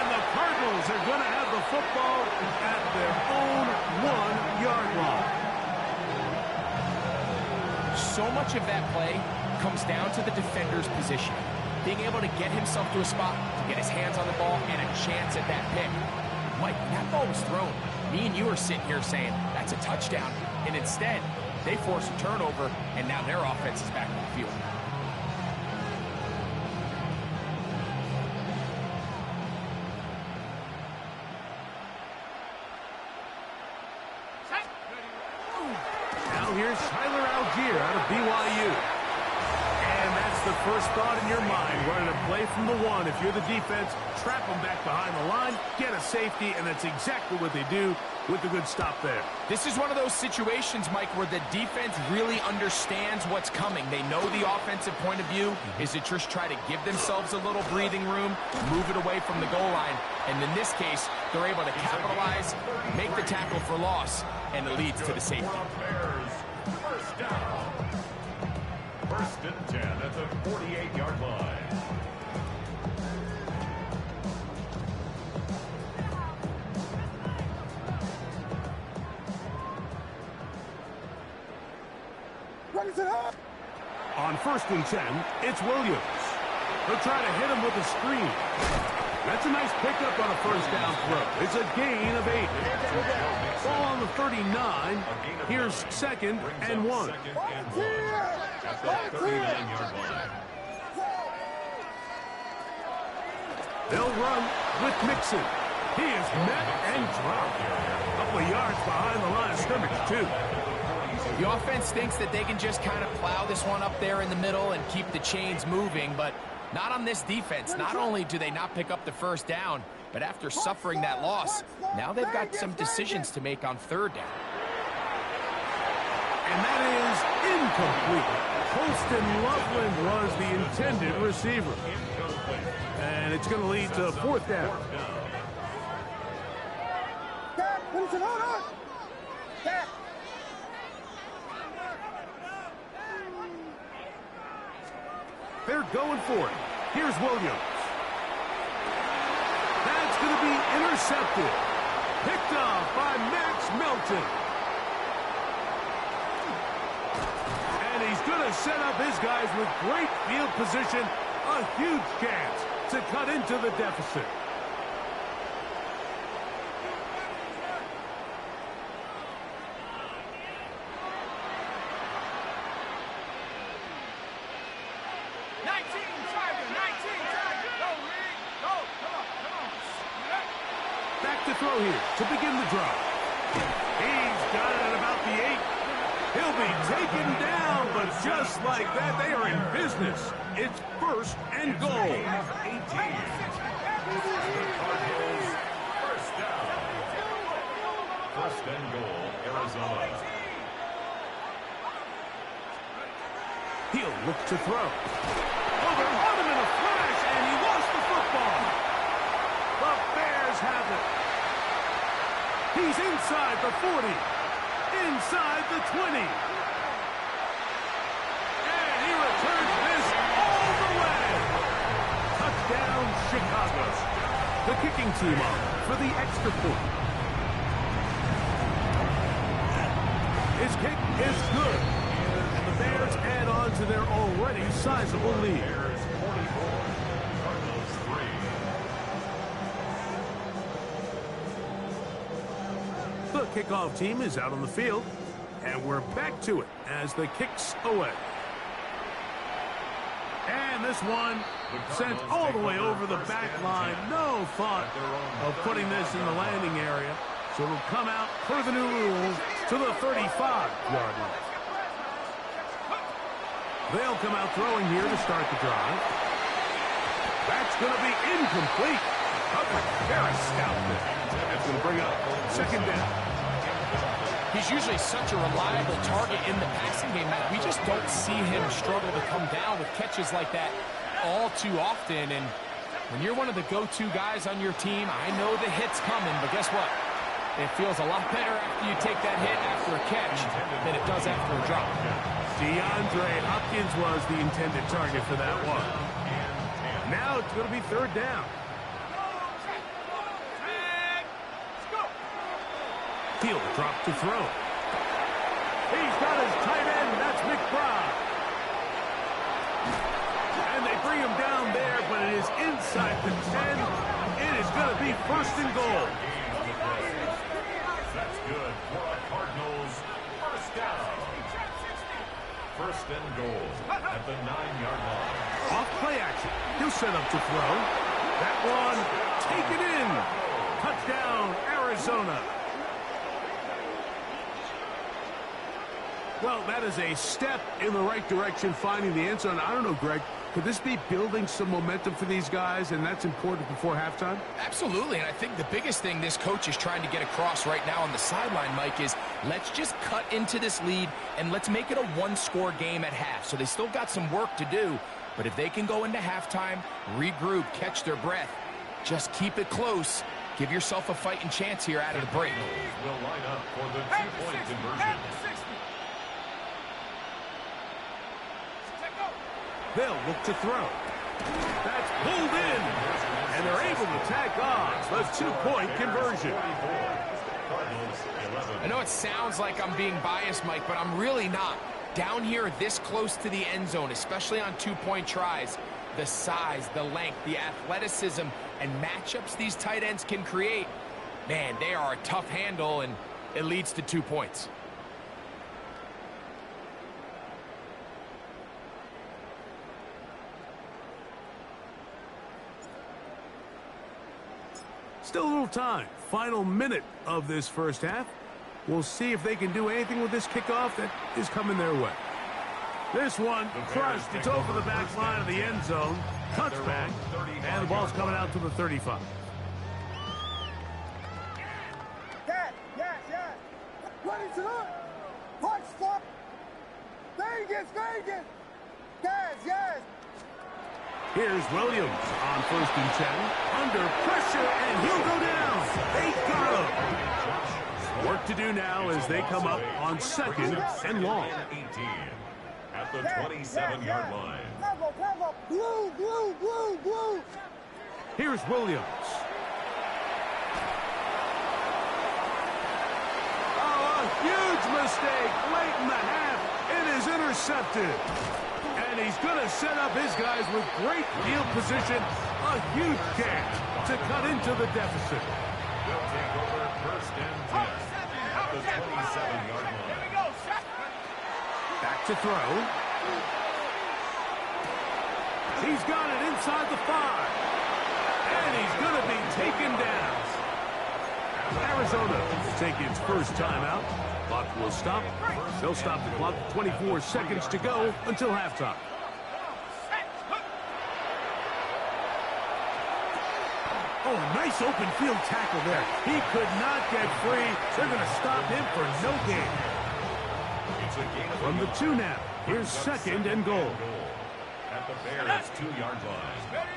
And the Cardinals are going to have the football at their own 1-yard line. So much of that play comes down to the defender's position. Being able to get himself to a spot, to get his hands on the ball, and a chance at that pick. Mike, that ball was thrown. Me and you are sitting here saying, that's a touchdown. And instead, they force a turnover, and now their offense is back on the field. Now here's Tyler Algier out of BYU. And that's the first thought in your mind, running a play from the 1. If you're the defense, trap them back behind the line, get a safety, and that's exactly what they do with the good stop there. This is one of those situations, Mike, where the defense really understands what's coming. They know the offensive point of view is to just try to give themselves a little breathing room, move it away from the goal line, and in this case, they're able to capitalize, make the tackle for loss, and it leads to the safety. First down. 1st and 10 at the 48-yard line. On 1st and 10, it's Williams. They'll try to hit him with a screen. That's a nice pickup on a 1st down throw. It's a gain of 8. Ball on the 39. Here's 2nd and 1. At the 39-yard line. They'll run with Mixon. He is met and dropped. A couple of yards behind the line of scrimmage, too. The offense thinks that they can just kind of plow this one up there in the middle and keep the chains moving, but not on this defense. Not only do they not pick up the 1st down, but after suffering that loss, now they've got some decisions to make on 3rd down. And that is incomplete. Holston Loveland was the intended receiver. And it's going to lead to 4th down. They're going for it. Here's Williams. That's going to be intercepted. Picked off by Max Melton. And he's going to set up his guys with great field position. A huge chance to cut into the deficit. To throw here to begin the drive. He's got it at about the 8. He'll be taken down, but just like that, they are in business. It's 1st and goal. 18. First down. 1st and goal, Arizona. He'll look to throw. Oh, they're on him in a flash, and he lost the football. The Bears have it. He's inside the 40, inside the 20. And he returns this all the way. Touchdown, Chicago. The kicking team on for the extra point. His kick is good. And the Bears add on to their already sizable lead. Bears 44, Cardinals 3. kickoff team is out on the field, and we're back to it as the kick's away. And this one sent all the way over the back line. No thought of putting this in the landing area. So it'll come out per the new rules to the 35-yard line. They'll come out throwing here to start the drive. That's going to be incomplete. Very stout there. That's going to bring up second down. He's usually such a reliable target in the passing game that we just don't see him struggle to come down with catches like that all too often. And when you're one of the go-to guys on your team, I know the hit's coming, but guess what? It feels a lot better after you take that hit after a catch than it does after a drop. DeAndre Hopkins was the intended target for that one. Now it's going to be third down. Field drop to throw. He's got his tight end. That's McBride. And they bring him down there, but it is inside the 10. It is going to be first and goal. That's good for a Cardinals first down. First and goal at the 9-yard line. Off play action. He'll set up to throw. That one taken in. Touchdown, Arizona. Well, that is a step in the right direction, finding the end zone. I don't know, Greg, could this be building some momentum for these guys, and that's important before halftime? Absolutely, and I think the biggest thing this coach is trying to get across right now on the sideline, Mike, is let's just cut into this lead, and let's make it a one-score game at half. So they still got some work to do, but if they can go into halftime, regroup, catch their breath, just keep it close, give yourself a fighting chance here out of the break. Will line up for the two-point conversion. They'll look to throw. That's pulled in, and they're able to tack on the two-point conversion. I know it sounds like I'm being biased, Mike, but I'm really not. Down here this close to the end zone, especially on two-point tries, the size, the length, the athleticism, and matchups these tight ends can create, man, they are a tough handle, and it leads to 2 points. Still a little time. Final minute of this first half. We'll see if they can do anything with this kickoff that is coming their way. This one crushed. It's over the back line of the end zone. Touchback. And the ball's coming out to the 35. Yes. Ready to look. Punch, stop. Vegas. Yes. Here's Williams on 1st and 10. Under pressure, and he'll go down. They got him. Work to do now as they come up on 2nd and long. 18 at the 27-yard line. Cover. Blue. Here's Williams. Oh, a huge mistake late in the half. It is intercepted. And he's going to set up his guys with great field position. A huge chance to cut into the deficit. We'll take over 1st and 10 at the 27-yard line. Back to throw. He's got it inside the 5. And he's going to be taken down. Arizona will take its first timeout. Clock will stop. They'll stop the clock. 24 seconds to go until halftime. Oh, nice open field tackle there. He could not get free. They're going to stop him for no gain. From the 2 now, here's 2nd and goal. At the Bears' 2-yard line.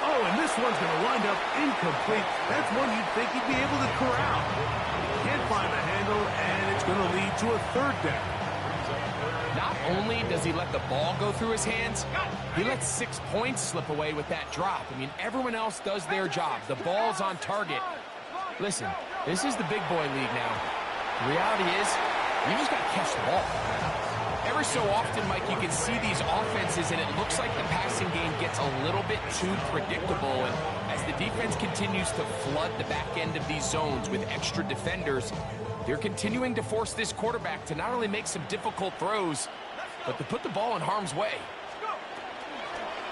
Oh, and this one's going to wind up incomplete. That's one you'd think he'd be able to corral. Can't find the handle, and it's going to lead to a 3rd down. Not only does he let the ball go through his hands, he lets 6 points slip away with that drop. I mean, everyone else does their job. The ball's on target. Listen, this is the big boy league now. The reality is, you just got to catch the ball. every so often, Mike, you can see these offenses, and it looks like the passing game gets a little bit too predictable. And as the defense continues to flood the back end of these zones with extra defenders, they're continuing to force this quarterback to not only make some difficult throws, but to put the ball in harm's way.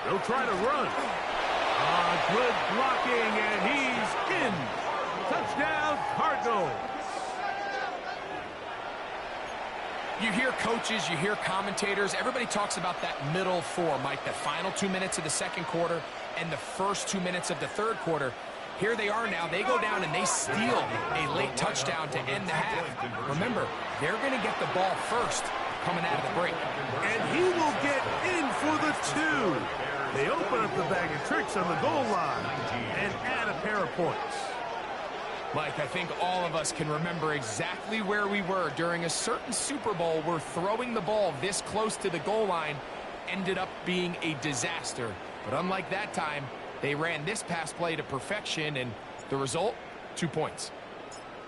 They'll try to run. Good blocking, and he's in. Touchdown, Cardinals. You hear coaches, you hear commentators, everybody talks about that middle four, Mike, the final 2 minutes of the second quarter and the first 2 minutes of the third quarter. Here they are now. They go down and they steal a late touchdown to end the half. Remember, they're going to get the ball first coming out of the break. And he will get in for the 2. They open up the bag of tricks on the goal line and add a pair of points. Mike, I think all of us can remember exactly where we were during a certain Super Bowl where throwing the ball this close to the goal line ended up being a disaster. But unlike that time, they ran this pass play to perfection, and the result, 2 points.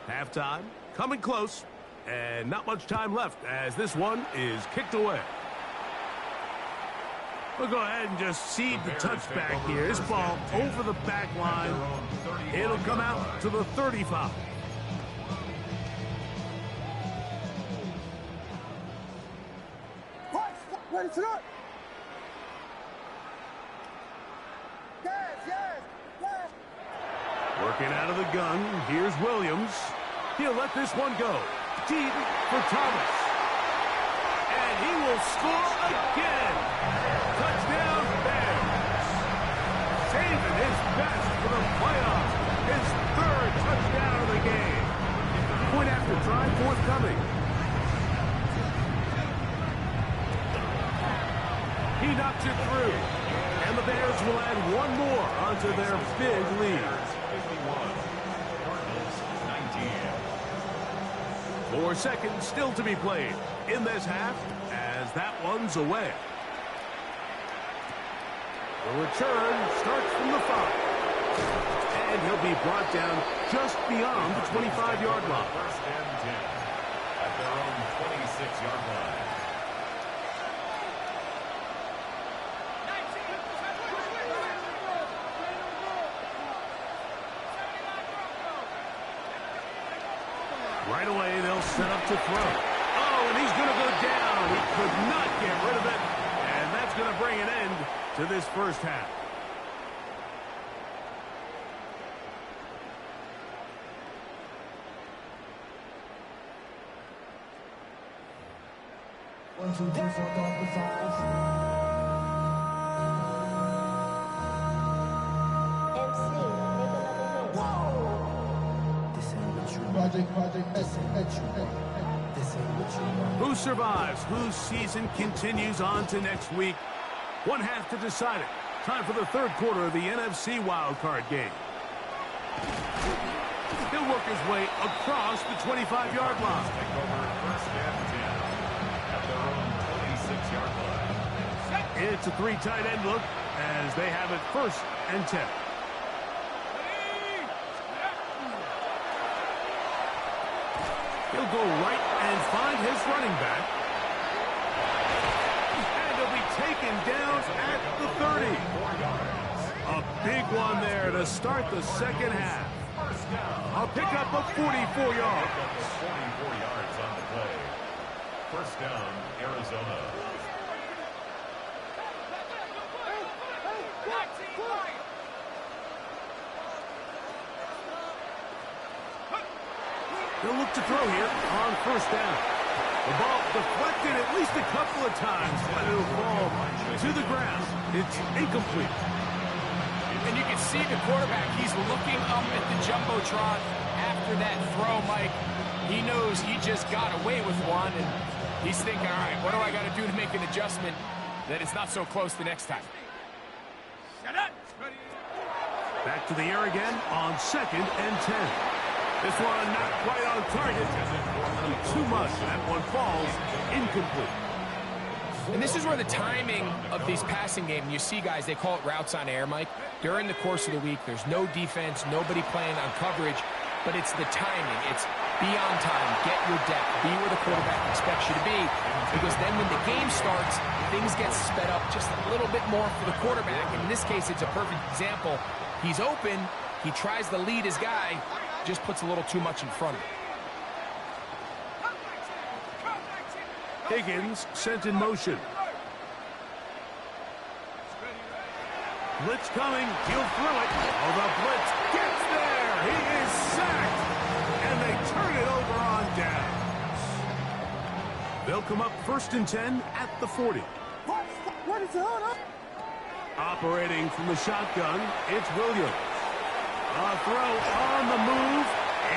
Halftime, coming close, and not much time left as this one is kicked away. We'll go ahead and just cede the touchback here. This ball over the back line. It'll come out to the 35. Ready to go. Yes. Working out of the gun. Here's Williams. He'll let this one go. Deep for Thomas. And he will score again. Touchdown, Bears. Saving his best for the playoffs. His 3rd touchdown of the game. Point after try forthcoming. He knocks it through. And the Bears will add one more onto their big lead. 4 seconds still to be played in this half as that one's away. The return starts from the 5. And he'll be brought down just beyond the 25-yard line. First and 10 at their own 26-yard line. Right away, they'll set up to throw. Oh, and he's going to go down. He could not get rid of it. And that's going to bring an end to this first half. One, two, three, four, 5. Who survives? Whose season continues on to next week? One half to decide it. Time for the third quarter of the NFC wildcard game. He'll work his way across the 25-yard line. Take over first and 10 at their own 26-yard line. It's a 3 tight end look as they have it first and 10. He'll go right and find his running back. And he'll be taken down at the 30. A big one there to start the second half. A pickup of 44 yards. 44 yards on the play. First down, Arizona. They'll look to throw here on first down. The ball deflected at least a couple of times, but it'll fall to the ground. It's incomplete. And you can see the quarterback, he's looking up at the Jumbotron after that throw, Mike. He knows he just got away with one, and he's thinking, all right, what do I got to do to make an adjustment that it's not so close the next time? Back to the air again on second and 10. This one not quite on target. Too much. That one falls incomplete. And this is where the timing of these passing game, you see guys, they call it routes on air, Mike. During the course of the week, there's no defense, nobody playing on coverage, but it's the timing. It's Be on time, get your depth, be where the quarterback expects you to be, because then when the game starts, things get sped up just a little bit more for the quarterback. And in this case, it's a perfect example. He's open, he tries to lead his guy, just puts a little too much in front of him. Higgins sent in motion. Blitz coming, he'll throw it. Oh, the blitz gets there. He is sacked, and they turn it over on downs. They'll come up 1st and 10 at the 40. What is on? Operating from the shotgun, it's Williams. A throw on the move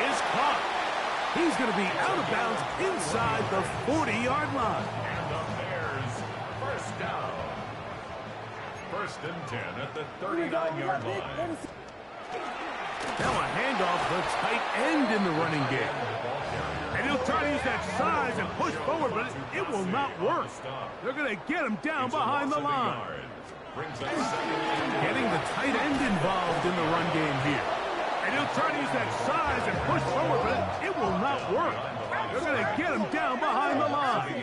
is caught. He's going to be out of bounds inside the 40-yard line. And the Bears, first down. 1st and 10 at the 39-yard line. Now a handoff, the tight end in the running game. And he'll try to use that size and push forward, but it will not work. They're going to get him down behind the line. Getting the tight end involved in the run game here. And he'll try to use that size and push forward, but it will not work. They're going to get him down behind the line.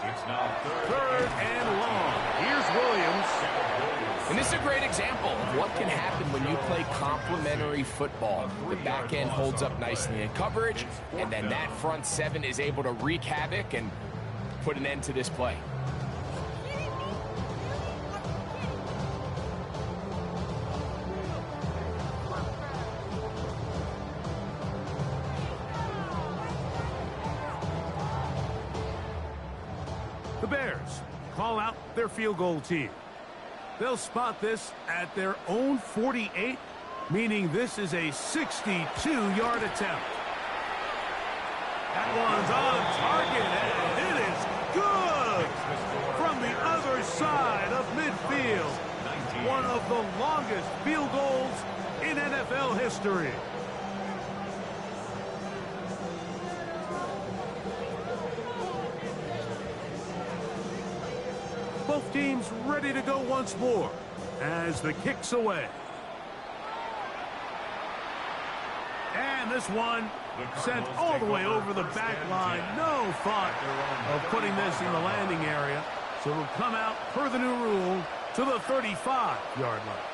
It's now 3rd and long. Here's Williams. And this is a great example of what can happen when you play complementary football. The back end holds up nicely in coverage, and then that front 7 is able to wreak havoc and put an end to this play. The Bears call out their field goal team. They'll spot this at their own 48, meaning this is a 62-yard attempt. That one's on target, and it is good from the other side of midfield. One of the longest field goals in NFL history. Both teams ready to go once more as the kick's away. And this one sent all the way over the back line. No thought of putting this in the landing area. So it'll come out per the new rule to the 35-yard line.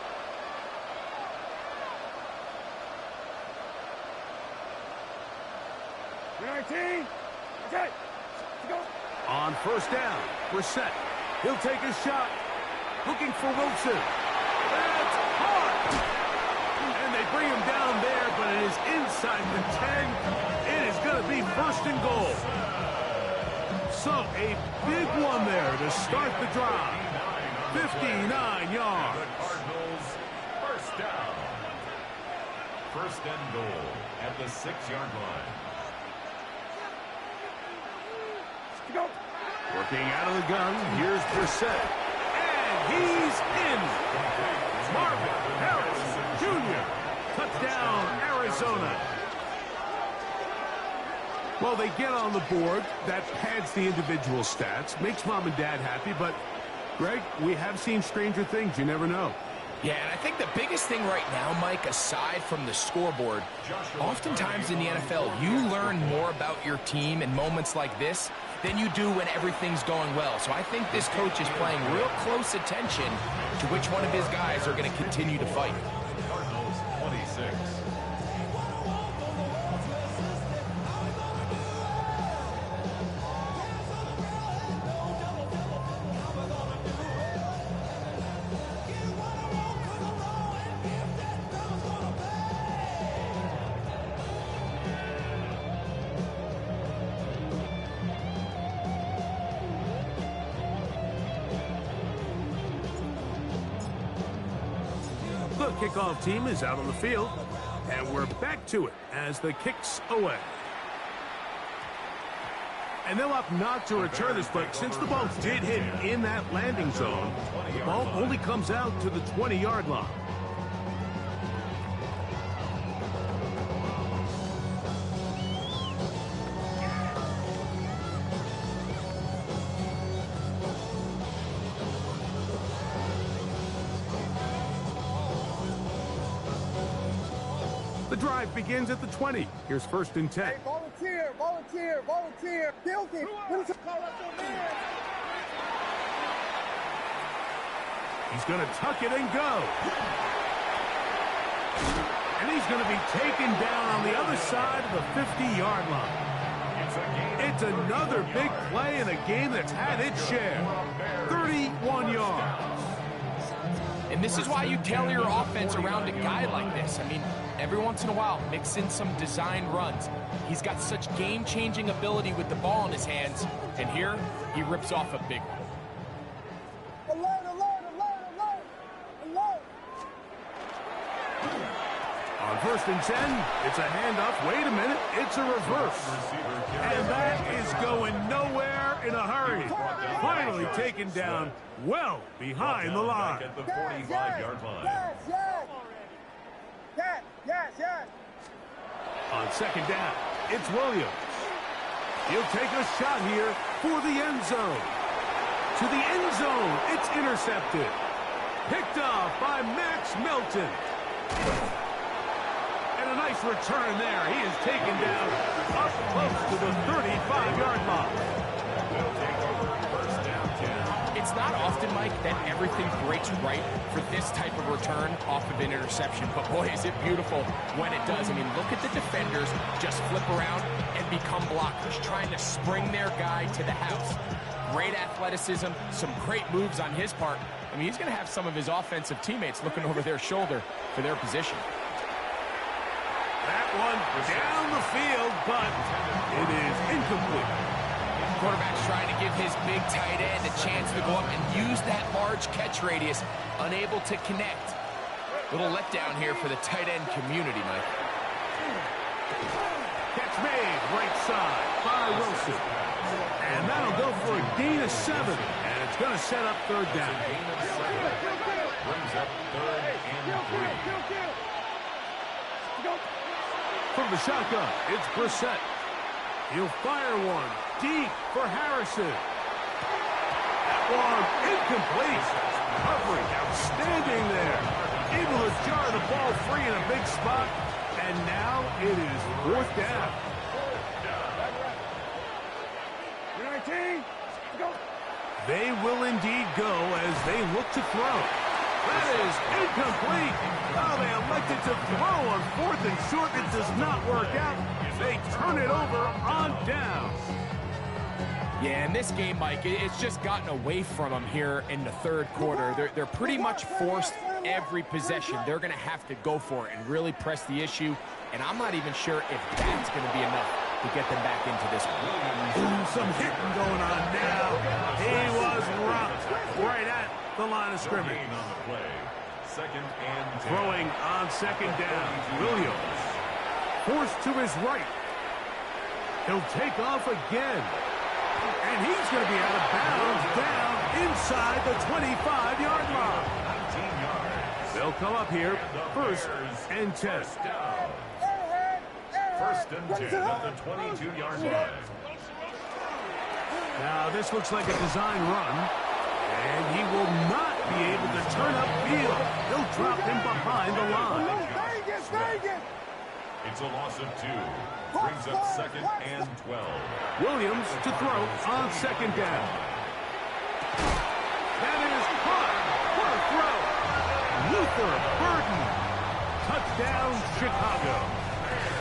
Okay. On 1st down, Brissett. He'll take a shot. Looking for Wilson. That's hard. And they bring him down there, but it is inside the 10. It is going to be 1st and goal. So a big one there to start the drive. 59 yards. The Cardinals, 1st down. 1st and goal at the 6-yard line. Working out of the gun, here's Brissett. And he's in. Marvin Harris Jr. Touchdown, Arizona. Well, they get on the board. That pads the individual stats. Makes mom and dad happy, but, Greg, we have seen stranger things. You never know. Yeah, and I think the biggest thing right now, Mike, aside from the scoreboard, oftentimes in the NFL, you learn more about your team in moments like this than you do when everything's going well. So I think this coach is paying real close attention to which one of his guys are going to continue to fight. Cardinals, 26. The kickoff team is out on the field, and we're back to it as the kick's away. And they'll opt not to return this, but since the ball did hit in that landing zone, the ball only comes out to the 20-yard line. The drive begins at the 20. Here's 1st and 10. Hey, volunteer. Guilty. He's going to tuck it and go. And he's going to be taken down on the other side of the 50-yard line. It's another big play in a game that's had its share. 31 yards. And this is why you tailor your offense around a guy like this. I mean, every once in a while, mix in some design runs. He's got such game-changing ability with the ball in his hands. And here, he rips off a big one. On 1st and 10, it's a handoff. Wait a minute, it's a reverse. And that is going nowhere in a hurry. Finally taken down well behind the line. At the 45-yard line. Yes. On 2nd down, it's Williams. He'll take a shot here for the end zone. To the end zone, it's intercepted. Picked off by Max Melton. And a nice return there. He is taken down up close to the 35-yard line. It's not often, Mike, that everything breaks right for this type of return off of an interception. But, boy, is it beautiful when it does. I mean, look at the defenders just flip around and become blockers, trying to spring their guy to the house. Great athleticism, some great moves on his part. I mean, he's going to have some of his offensive teammates looking over their shoulder for their position. That one down the field, but it is incomplete. Quarterback's trying to give his big tight end a chance to go up and use that large catch radius, unable to connect. Little letdown here for the tight end community, Mike. Catch made, right side by Wilson. And that'll go for a gain of 7, and it's going to set up 3rd down. Brings up 3rd and 3. From the shotgun, it's Brissett. He'll fire one deep for Harrison. That one incomplete. Coverage outstanding there. Able to jar the ball free in a big spot. And now it is 4th down. 19. Go. They will indeed go as they look to throw. That is incomplete. Oh, they elected to throw on 4th and short. It does not work out. They turn it over on down. Yeah, in this game, Mike, it's just gotten away from them here in the 3rd quarter. They're pretty much forced every possession. They're going to have to go for it and really press the issue. And I'm not even sure if that's going to be enough to get them back into this one. Ooh, some hitting going on now. He was rocked right at the line of scrimmage. On the play. 2nd and 10. Throwing on 2nd down. Williams forced to his right. He'll take off again. And he's going to be out of bounds down inside the 25-yard line. 19 yards. They'll come up here 1st and 10. 1st and 10 at the 22-yard line. Now this looks like a design run. And he will not be able to turn upfield. He'll drop him behind the line. It's a loss of 2. Brings up 2nd and 12. Williams to throw on 2nd down. That is caught. What a throw. Luther Burden. Touchdown, Chicago.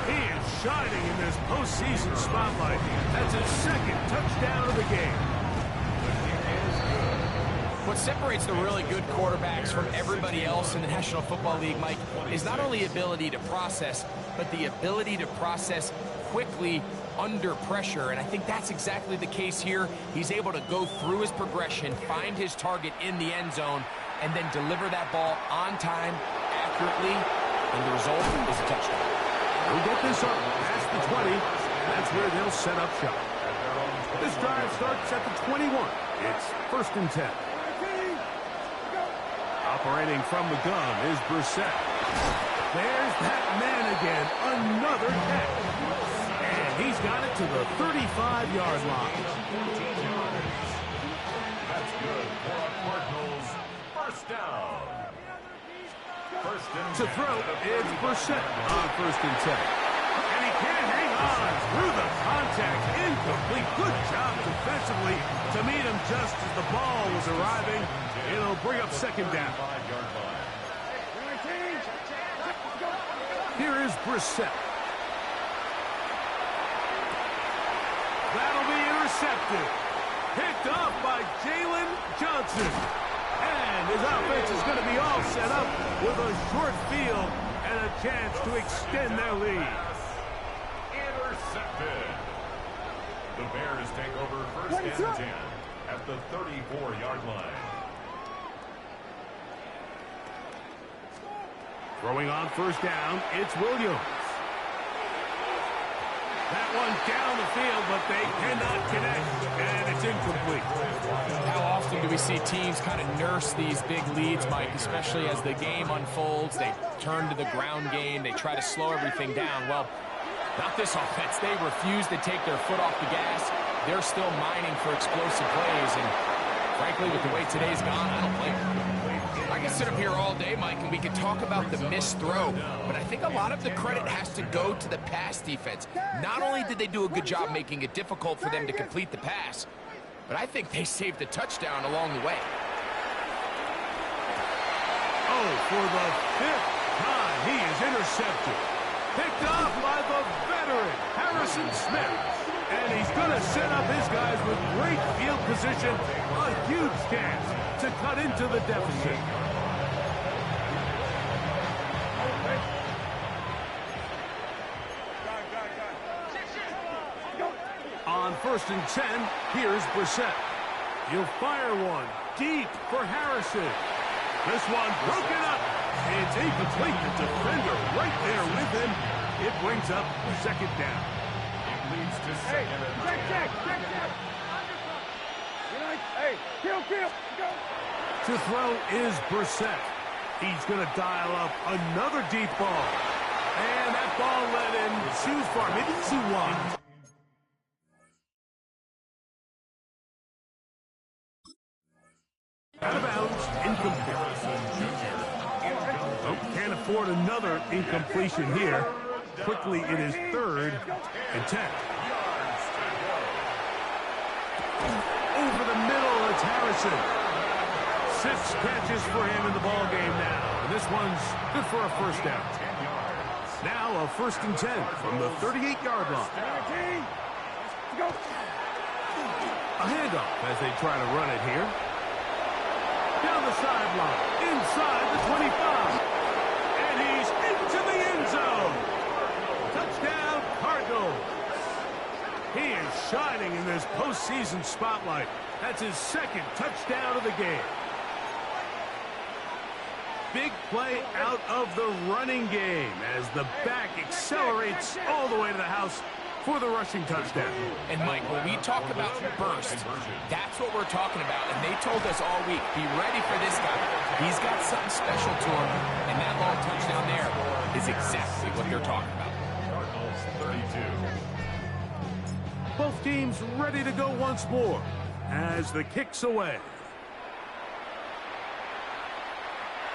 He is shining in this postseason spotlight. That's his 2nd touchdown of the game. What separates the really good quarterbacks from everybody else in the National Football League, Mike, is not only ability to process, but the ability to process quickly under pressure. And I think that's exactly the case here. He's able to go through his progression, find his target in the end zone, and then deliver that ball on time, accurately, and the result is a touchdown. He'll get this up past the 20. That's where they'll set up shop. This drive starts at the 21. It's 1st and 10. Operating from the gun is Brissett. There's that man again. Another catch. And he's got it to the 35-yard line. That's good for our Cardinals. 1st down. 1st To throw, it's Brissett on 1st and 10. And he can't hang on through the contact. Incomplete. Good job defensively to meet him just as the ball was arriving. It'll bring up 2nd down. Here is Brissett. That'll be intercepted. Picked up by Jalen Johnson. And his offense is going to be all set up with a short field and a chance to extend their lead. Intercepted. The Bears take over 1st and 10 at the 34-yard line. Throwing on 1st down, it's Williams. That one down the field, but they cannot connect, and it's incomplete. How often do we see teams kind of nurse these big leads, Mike, especially as the game unfolds? They turn to the ground game. They try to slow everything down. Well, not this offense. They refuse to take their foot off the gas. They're still mining for explosive plays, and frankly, with the way today's gone, I don't blame them. I can sit up here all day, Mike, and we can talk about the missed throw, but I think a lot of the credit has to go to the pass defense. Not only did they do a good job making it difficult for them to complete the pass, but I think they saved a touchdown along the way. Oh, for the 5th time, he is intercepted. Picked off by the veteran, Harrison Smith. And he's going to set up his guys with great field position. A huge chance to cut into the deficit. On 1st and 10, here's Brissett. He'll fire one deep for Harrison. This one broken up. It's incomplete. The defender right there with him. It brings up 2nd down. It leads to 2nd and 10. Hey, kill, go. To throw is Brissett. He's going to dial up another deep ball. And that ball led him too far, maybe too wide. Out of bounds, incomplete. Oh, can't afford another incompletion here. Quickly, it is 3rd and 10. Over the middle, it's Harrison. 6 catches for him in the ball game now. And this one's good for a 1st down. Now a 1st and 10 from the 38-yard line. A handoff as they try to run it here. Down the sideline, inside the 25. And he's into the end zone. Touchdown, Cardinals. He is shining in this postseason spotlight. That's his 2nd touchdown of the game. Big play out of the running game as the back accelerates all the way to the house for the rushing touchdown. And, Mike, when we talk about burst, that's what we're talking about. And they told us all week, be ready for this guy. He's got something special to him. And that long touchdown there is exactly what they're talking about. Cardinals 32. Both teams ready to go once more as the kick's away.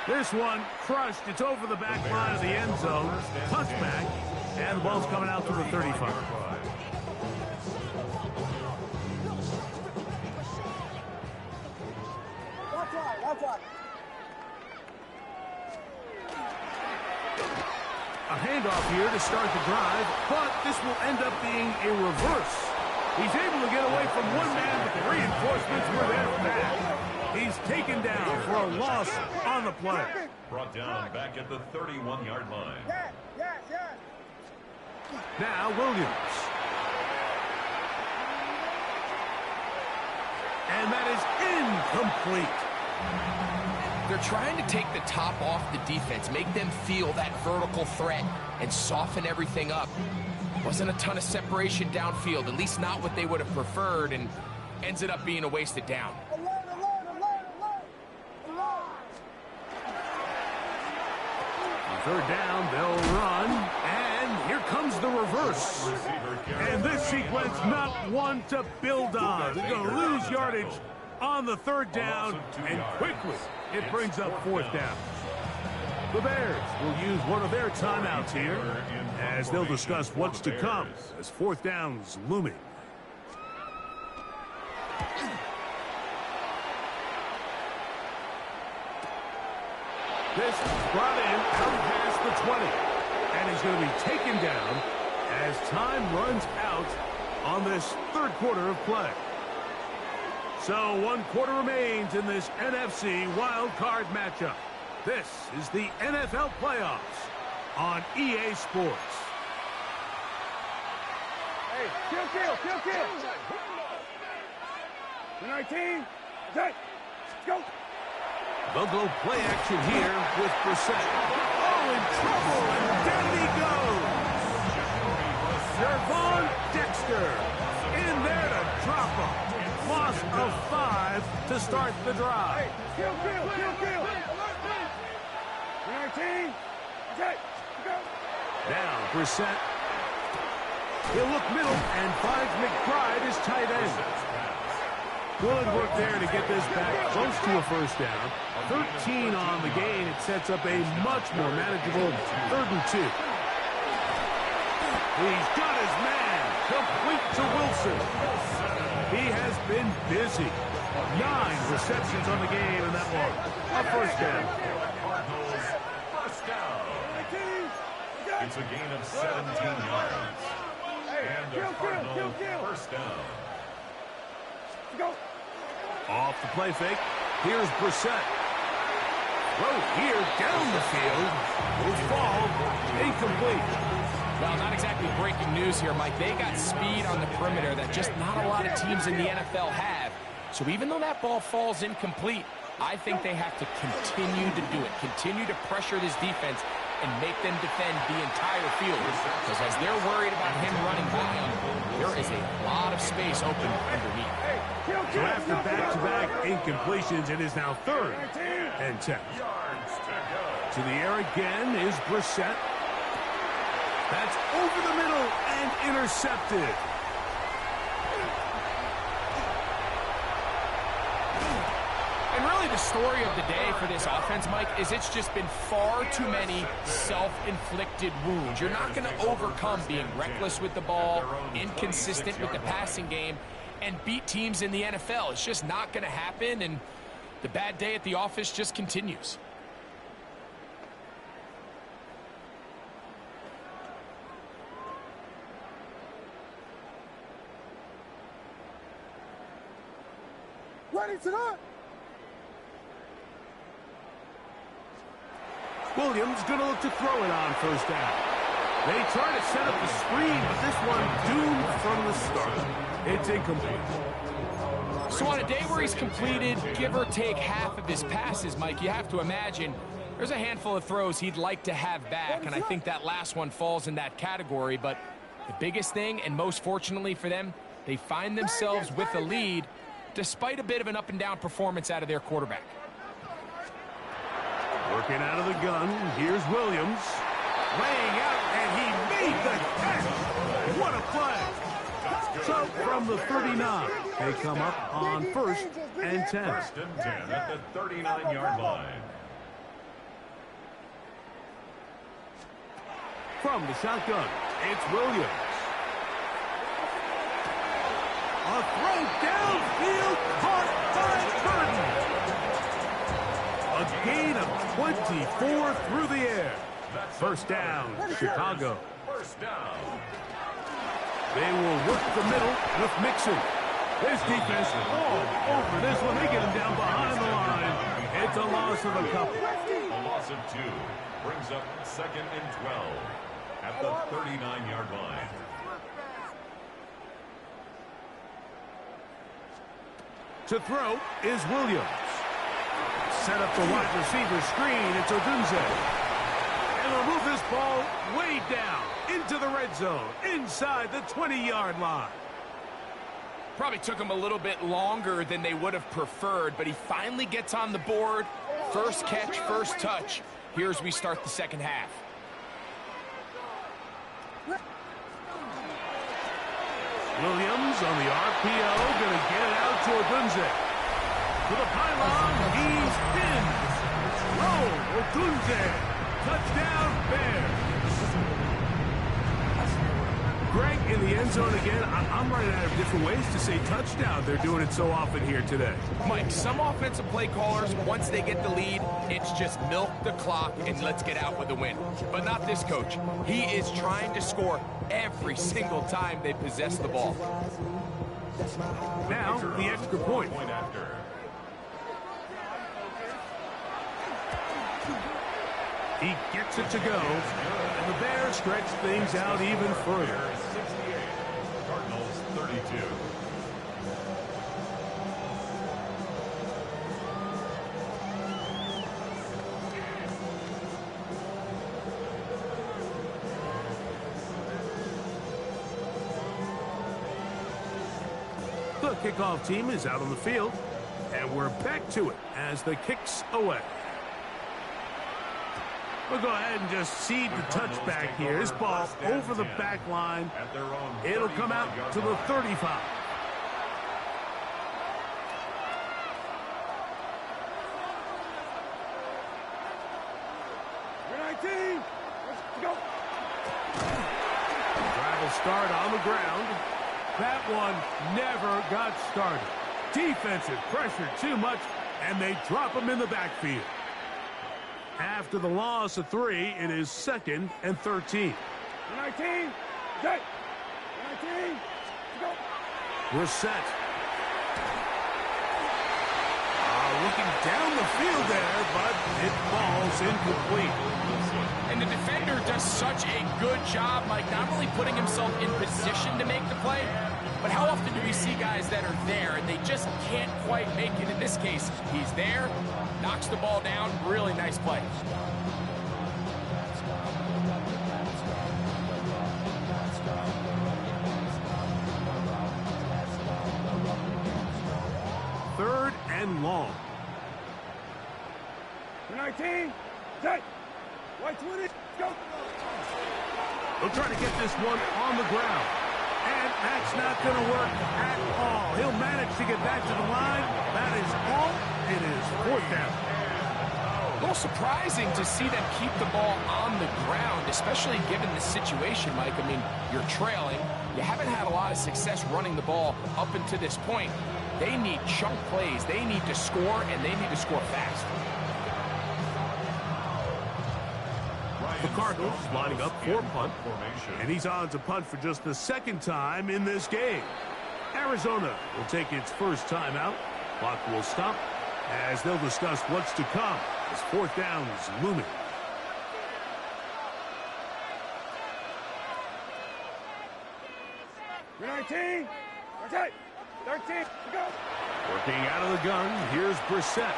This one crushed. It's over the back line of the end zone. Touchback. And the ball's coming out to the 35. A handoff here to start the drive, but this will end up being a reverse. He's able to get away from one man, but the reinforcements were there for that. He's taken down for a loss on the play. Brought down back at the 31-yard line. Now Williams. And that is incomplete. They're trying to take the top off the defense, make them feel that vertical threat, and soften everything up. Wasn't a ton of separation downfield, at least not what they would have preferred, and ends it up being a wasted down. On 3rd down, they'll run, and here comes the reverse. And this sequence, not one to build on. They're going to lose yardage on the 3rd down, and quickly it brings up 4th down. The Bears will use one of their timeouts here as they'll discuss what's to come as fourth down's looming. This is brought in out past the 20. And he's going to be taken down as time runs out on this third quarter of play. So 1 quarter remains in this NFC wild card matchup. This is the NFL playoffs on EA Sports. Hey, kill. 19, set, go. They'll go play action here with Brissett. Oh, in trouble, and down he goes. Gervon Dexter in there to drop him. Loss of 5 to start the drive. Hey, kill. 19, set, go. Now Brissett. He'll look middle and finds McBride his tight end. Good work there to get this back close to a first down. 13 on the gain. It sets up a much more manageable 3rd and 2. He's got his man. Complete to Wilson. He has been busy. 9 receptions on the game in that one. A first down. First down. It's a gain of 17 yards. And the Cardinals first down. Go. Off the play fake. Here's Brissett. Throw here down the field. Will fall incomplete. Well, not exactly breaking news here, Mike. They got speed on the perimeter that just not a lot of teams in the NFL have. So even though that ball falls incomplete, I think they have to continue to do it. Continue to pressure this defense and make them defend the entire field. Because as they're worried about him running by them, there is a lot of space open underneath. So after back-to-back incompletions, it is now 3rd and 10. To the air again is Brissett. That's over the middle and intercepted. And really the story of the day for this offense, Mike, is it's just been far too many self-inflicted wounds. You're not going to overcome being reckless with the ball, inconsistent with the passing game, and beat teams in the NFL. It's just not going to happen, and the bad day at the office just continues. Ready to run. Williams going to look to throw it on first down. They try to set up the screen, but this one doomed from the start. It's incomplete. So on a day where he's completed, give or take half of his passes, Mike, you have to imagine there's a handful of throws he'd like to have back, and I think that last one falls in that category. But the biggest thing, and most fortunately for them, they find themselves with a lead despite a bit of an up-and-down performance out of their quarterback. Working out of the gun, here's Williams. Laying out, and he made the catch. What a play. So from the 39, they come up on 1st and 10. 1st and 10 at the 39-yard line. From the shotgun, it's Williams. A throw downfield caught by Burton. A gain of 24 through the air. First down, Chicago. First down. They will work the middle with Mixon. This defense all over this one. They get him down behind the line. It's a loss of a couple. A loss of 2 brings up 2nd and 12 at the 39-yard line. To throw is Williams. Set up the wide receiver screen. It's Odunze. And they'll move this ball way down into the red zone, inside the 20-yard line. Probably took him a little bit longer than they would have preferred, but he finally gets on the board. First catch, first touch. Here as we start the second half. Williams on the RPO, going to get it out to Odunze. To the pylon, he's pinned. Odunze Touchdown, Bears. Greg, in the end zone again. I'm running out of different ways to say touchdown. They're doing it so often here today. Mike, some offensive play callers, once they get the lead, it's just milk the clock and let's get out with the win. But not this coach. He is trying to score every single time they possess the ball. Now, the extra point. He gets it to go, and the Bears stretch things out even further. 68, Cardinals 32. The kickoff team is out on the field, and we're back to it as the kick's away. We'll go ahead and just cede the touchback here. This ball over the back line. It'll come out to the 35. You're 19. Let's go. Drive will start on the ground. That one never got started. Defensive pressure too much, and they drop him in the backfield. After the loss of 3, it is 2nd and 13. You're 19. Okay. You're 19. Let's go. We're set. Looking down the field there, but it falls incomplete. And the defender does such a good job, Mike, not only putting himself in position to make the play, but how often do we see guys that are there and they just can't quite make it? In this case, he's there, knocks the ball down, really nice play. Third and long. You're 19. Okay. White 20. Go. They'll try to get this one on the ground. And that's not going to work at all. He'll manage to get back to the line. That is all. It is 4th down. A little surprising to see them keep the ball on the ground, especially given the situation, Mike. I mean, you're trailing. You haven't had a lot of success running the ball up until this point. They need chunk plays. They need to score, and they need to score fast. The Cardinals lining up for punt, and he's on to punt for just the 2nd time in this game. Arizona will take its first timeout. Clock will stop as they'll discuss what's to come as 4th down is looming. You're 19. Okay. 13. Go. Working out of the gun, here's Brissett.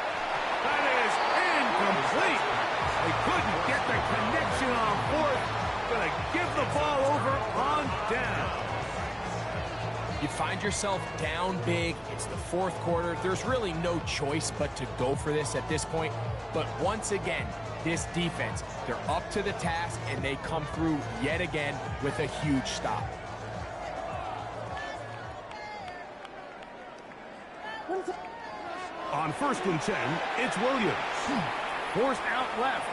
That is incomplete. They couldn't get the connection on 4th. Gonna give the ball over on down. You find yourself down big. It's the 4th quarter. There's really no choice but to go for this at this point. But once again, this defense, they're up to the task, and they come through yet again with a huge stop. On 1st and 10, it's Williams. Forced out left.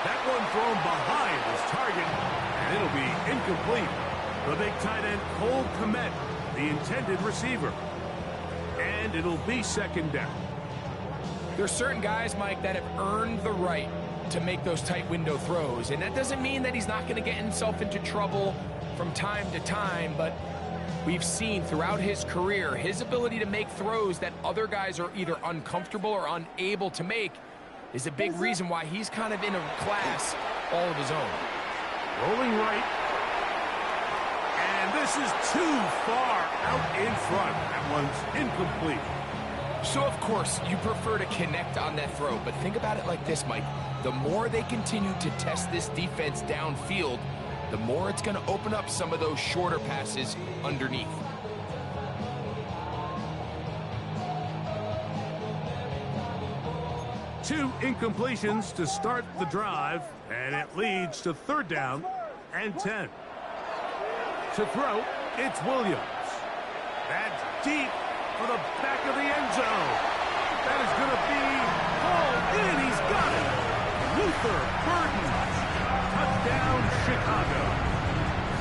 That one thrown behind his target, and it'll be incomplete. The big tight end, Cole Kmet, the intended receiver. And it'll be 2nd down. There's certain guys, Mike, that have earned the right to make those tight window throws. And that doesn't mean that he's not going to get himself into trouble from time to time, but we've seen throughout his career his ability to make throws that other guys are either uncomfortable or unable to make is a big reason why he's kind of in a class all of his own. Rolling right. And this is too far out in front. That one's incomplete. So, of course, you prefer to connect on that throw, but think about it like this, Mike. The more they continue to test this defense downfield, the more it's going to open up some of those shorter passes underneath. Two incompletions to start the drive, and it leads to 3rd down and 10. To throw, it's Williams. That's deep for the back of the end zone. That is going to be hauled in. He's got it. Luther Burden. Touchdown, Chicago.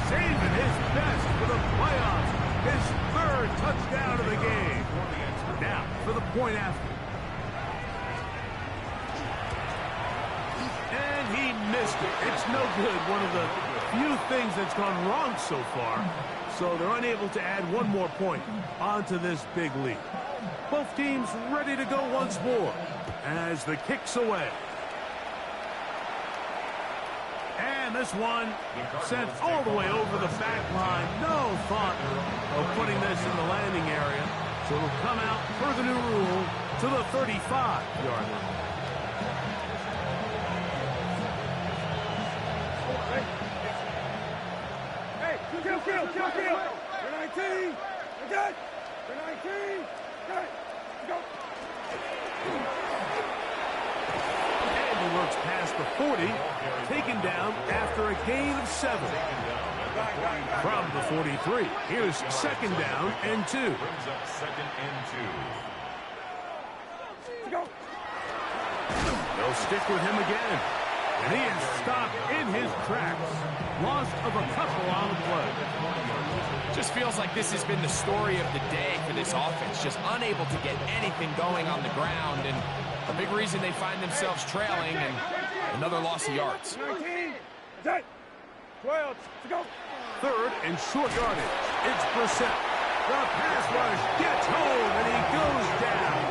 Saving his best for the playoffs. His third touchdown of the game. Now for the point after. And he missed it. It's no good. One of the few things that's gone wrong so far. So they're unable to add one more point onto this big lead. Both teams ready to go once more as the kick's away. And this one sent all the way over the back line. No thought of putting this in the landing area. So it'll come out per the new rule to the 35-yard line. Kill. For 19. Again. For 19. Okay. Go. And he works past the 40, taken down after a gain of 7. From the 43, here's second down and 2. Brings up second and 2. Go. They'll stick with him again. And he is stopped in his tracks. Loss of a couple on the play. Just feels like this has been the story of the day for this offense. Just unable to get anything going on the ground. And a big reason they find themselves trailing and another loss of yards. 19. 10. 12. To go. Third and short yardage. It's Brissett. The pass rush gets home and he goes down.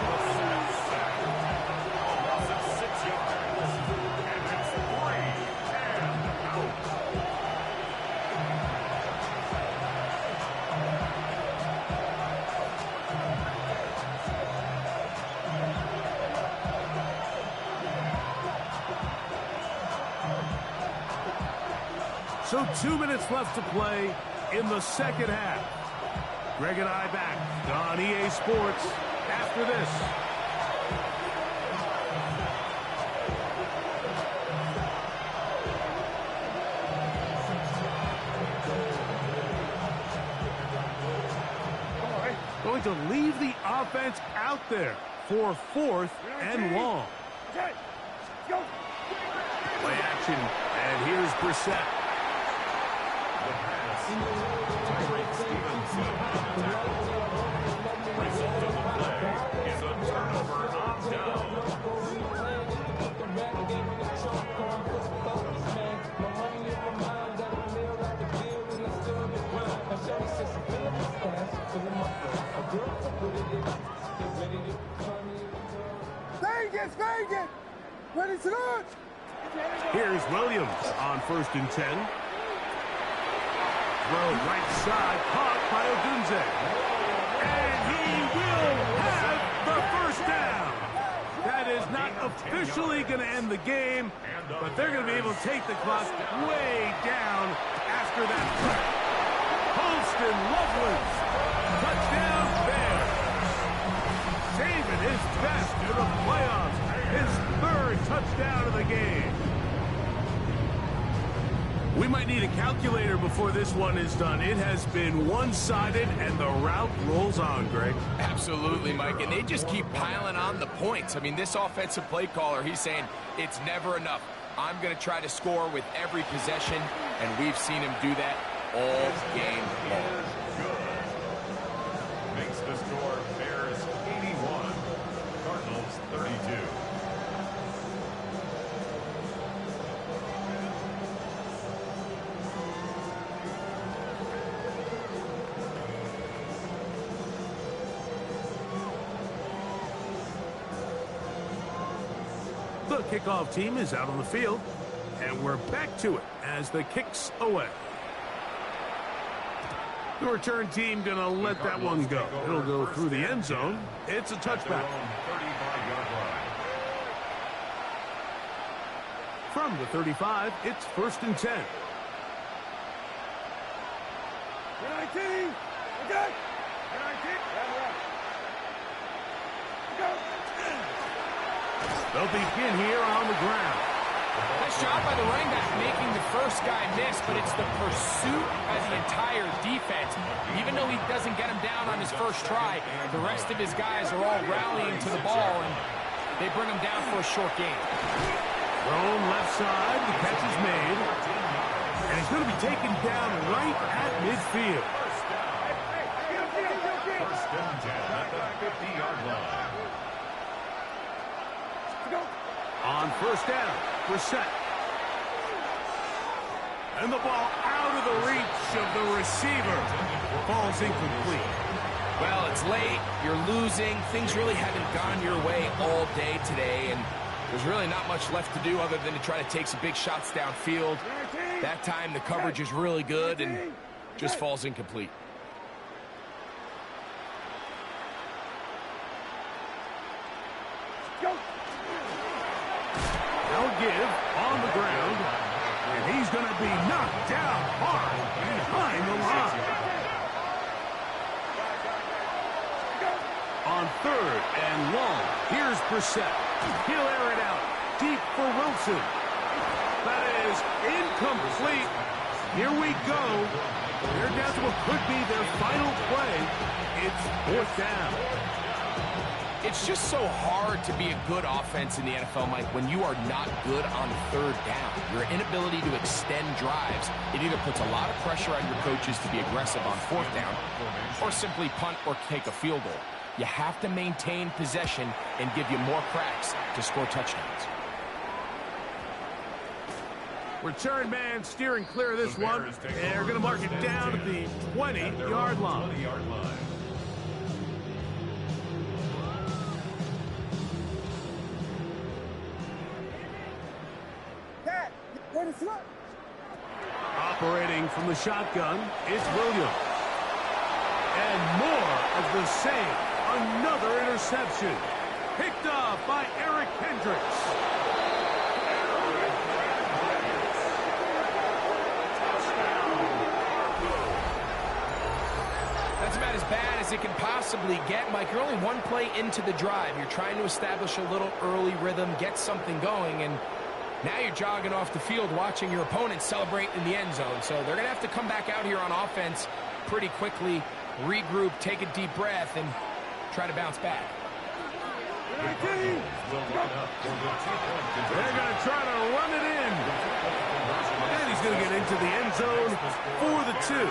So 2 minutes left to play in the second half. Greg and I back on EA Sports after this. Going to leave the offense out there for fourth and long. Play action, and here's Brissett. Tyreek Stevenson on the tackle. Result of the play is a turnover on down. Vegas! Ready to launch! Here's Williams on 1st and 10. Throw right side, caught by Odunze. And he will have the first down. That is not officially going to end the game, but they're going to be able to take the clock way down after that play. Holston Loveland, touchdown Bears. Saving his best for the playoffs, his third touchdown of the game. We might need a calculator before this one is done. It has been one-sided, and the route rolls on, Greg. Absolutely, Mike, and they just keep piling on the points. I mean, this offensive play caller, he's saying it's never enough. I'm going to try to score with every possession, and we've seen him do that all game long. Makes the score Bears 81, Cardinals 32. The kickoff team is out on the field, and we're back to it as the kick's away. The return team going to let that one go. It'll go through the end zone. It's a touchback. From the 35, it's 1st and 10. 19. Okay. 19. They'll begin here on the ground. Nice job by the running back making the first guy miss, but it's the pursuit by the entire defense. Even though he doesn't get him down on his first try, the rest of his guys are all rallying to the ball, and they bring him down for a short gain. Thrown left side, the catch is made, and he's going to be taken down right at midfield. First down 10 at the 50-yard line. On first down, Brissett. And the ball out of the reach of the receiver. Ball's incomplete. Well, it's late, you're losing, things really haven't gone your way all day today, and there's really not much left to do other than to try to take some big shots downfield. That time the coverage is really good and just falls incomplete. Now give on the ground, and he's going to be knocked down hard behind the line. On third and long, here's Brissett. He'll air it out deep for Wilson. That is incomplete. Here we go. They're down to what could be their final play. It's fourth down. It's just so hard to be a good offense in the NFL, Mike, when you are not good on third down. Your inability to extend drives, it either puts a lot of pressure on your coaches to be aggressive on fourth down or simply punt or take a field goal. You have to maintain possession and give you more cracks to score touchdowns. Return man steering clear of this one. They're going to mark it down at the 20-yard line. Operating from the shotgun, it's Williams. And more of the same. Another interception. Picked off by Eric Hendricks. That's about as bad as it can possibly get, Mike. You're only one play into the drive. You're trying to establish a little early rhythm, get something going, and now you're jogging off the field watching your opponent celebrate in the end zone. So they're going to have to come back out here on offense pretty quickly, regroup, take a deep breath, and try to bounce back. They're going to try to run it in. And he's going to get into the end zone for the 2.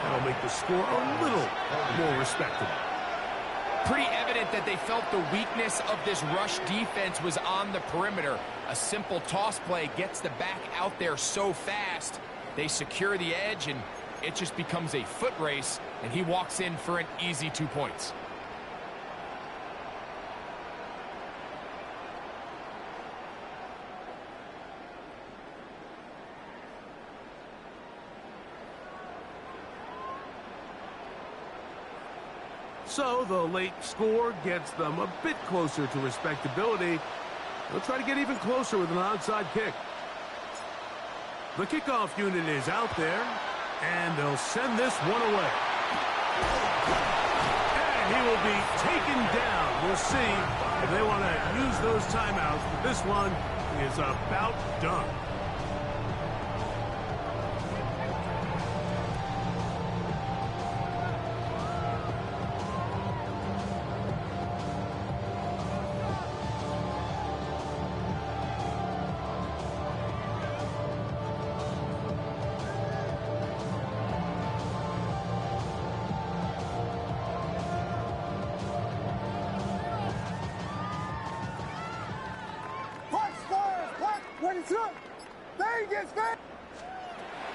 That'll make the score a little more respectable. Pretty evident that they felt the weakness of this rush defense was on the perimeter. A simple toss play gets the back out there so fast. They secure the edge, and it just becomes a foot race, and he walks in for an easy 2 points. So the late score gets them a bit closer to respectability. They'll try to get even closer with an onside kick. The kickoff unit is out there, and they'll send this one away. And he will be taken down. We'll see if they want to use those timeouts, but this one is about done.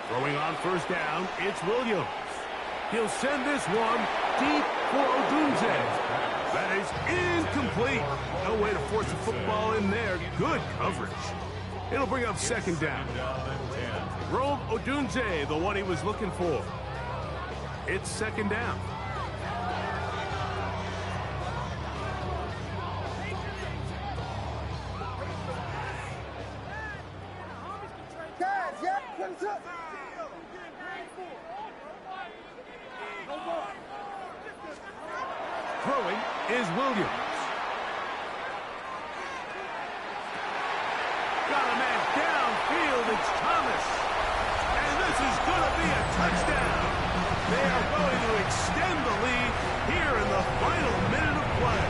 Throwing on first down, it's Williams. He'll send this one deep for Odunze. That is incomplete. No way to force the football in there. Good coverage. It'll bring up second down. Rome Odunze, the one he was looking for. It's second down. Throwing is Williams. Got a man is going to be a touchdown. They are going to extend the lead here in the final minute of play.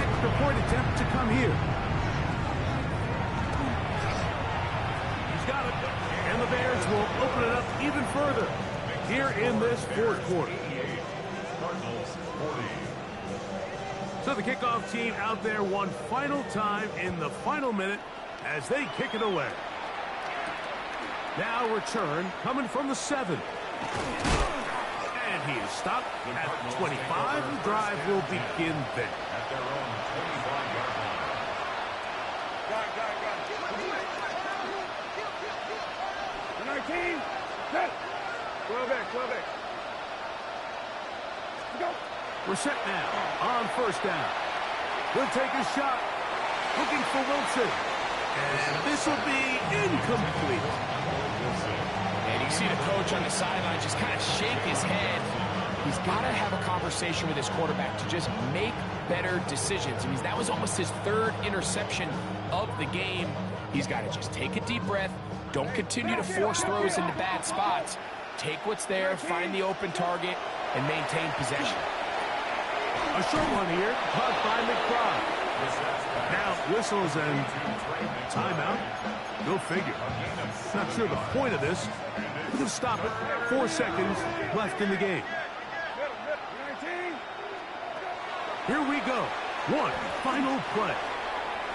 Extra point attempt to come here. He's got it. And the Bears will open it up even further here in this fourth quarter. So the kickoff team out there one final time in the final minute as they kick it away. Now return coming from the 7. And he is stopped at 25. The drive will begin there. At their own 25-yard line. The 19. Set. 12X. Go. We're set now on first down. He'll take a shot. Looking for Wilson. And this will be incomplete. And you see the coach on the sideline just kind of shake his head. He's got to have a conversation with his quarterback to just make better decisions. I mean, that was almost his 3rd interception of the game. He's got to just take a deep breath. Don't continue to force throws into bad spots. Take what's there, find the open target, and maintain possession. A short one here, caught by McBride. Now whistles and timeout. Go figure. Not sure the point of this. We'll stop it. 4 seconds left in the game. Here we go. One final play.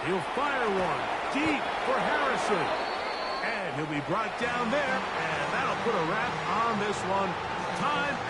He'll fire one deep for Harrison. And he'll be brought down there. And that'll put a wrap on this one. Time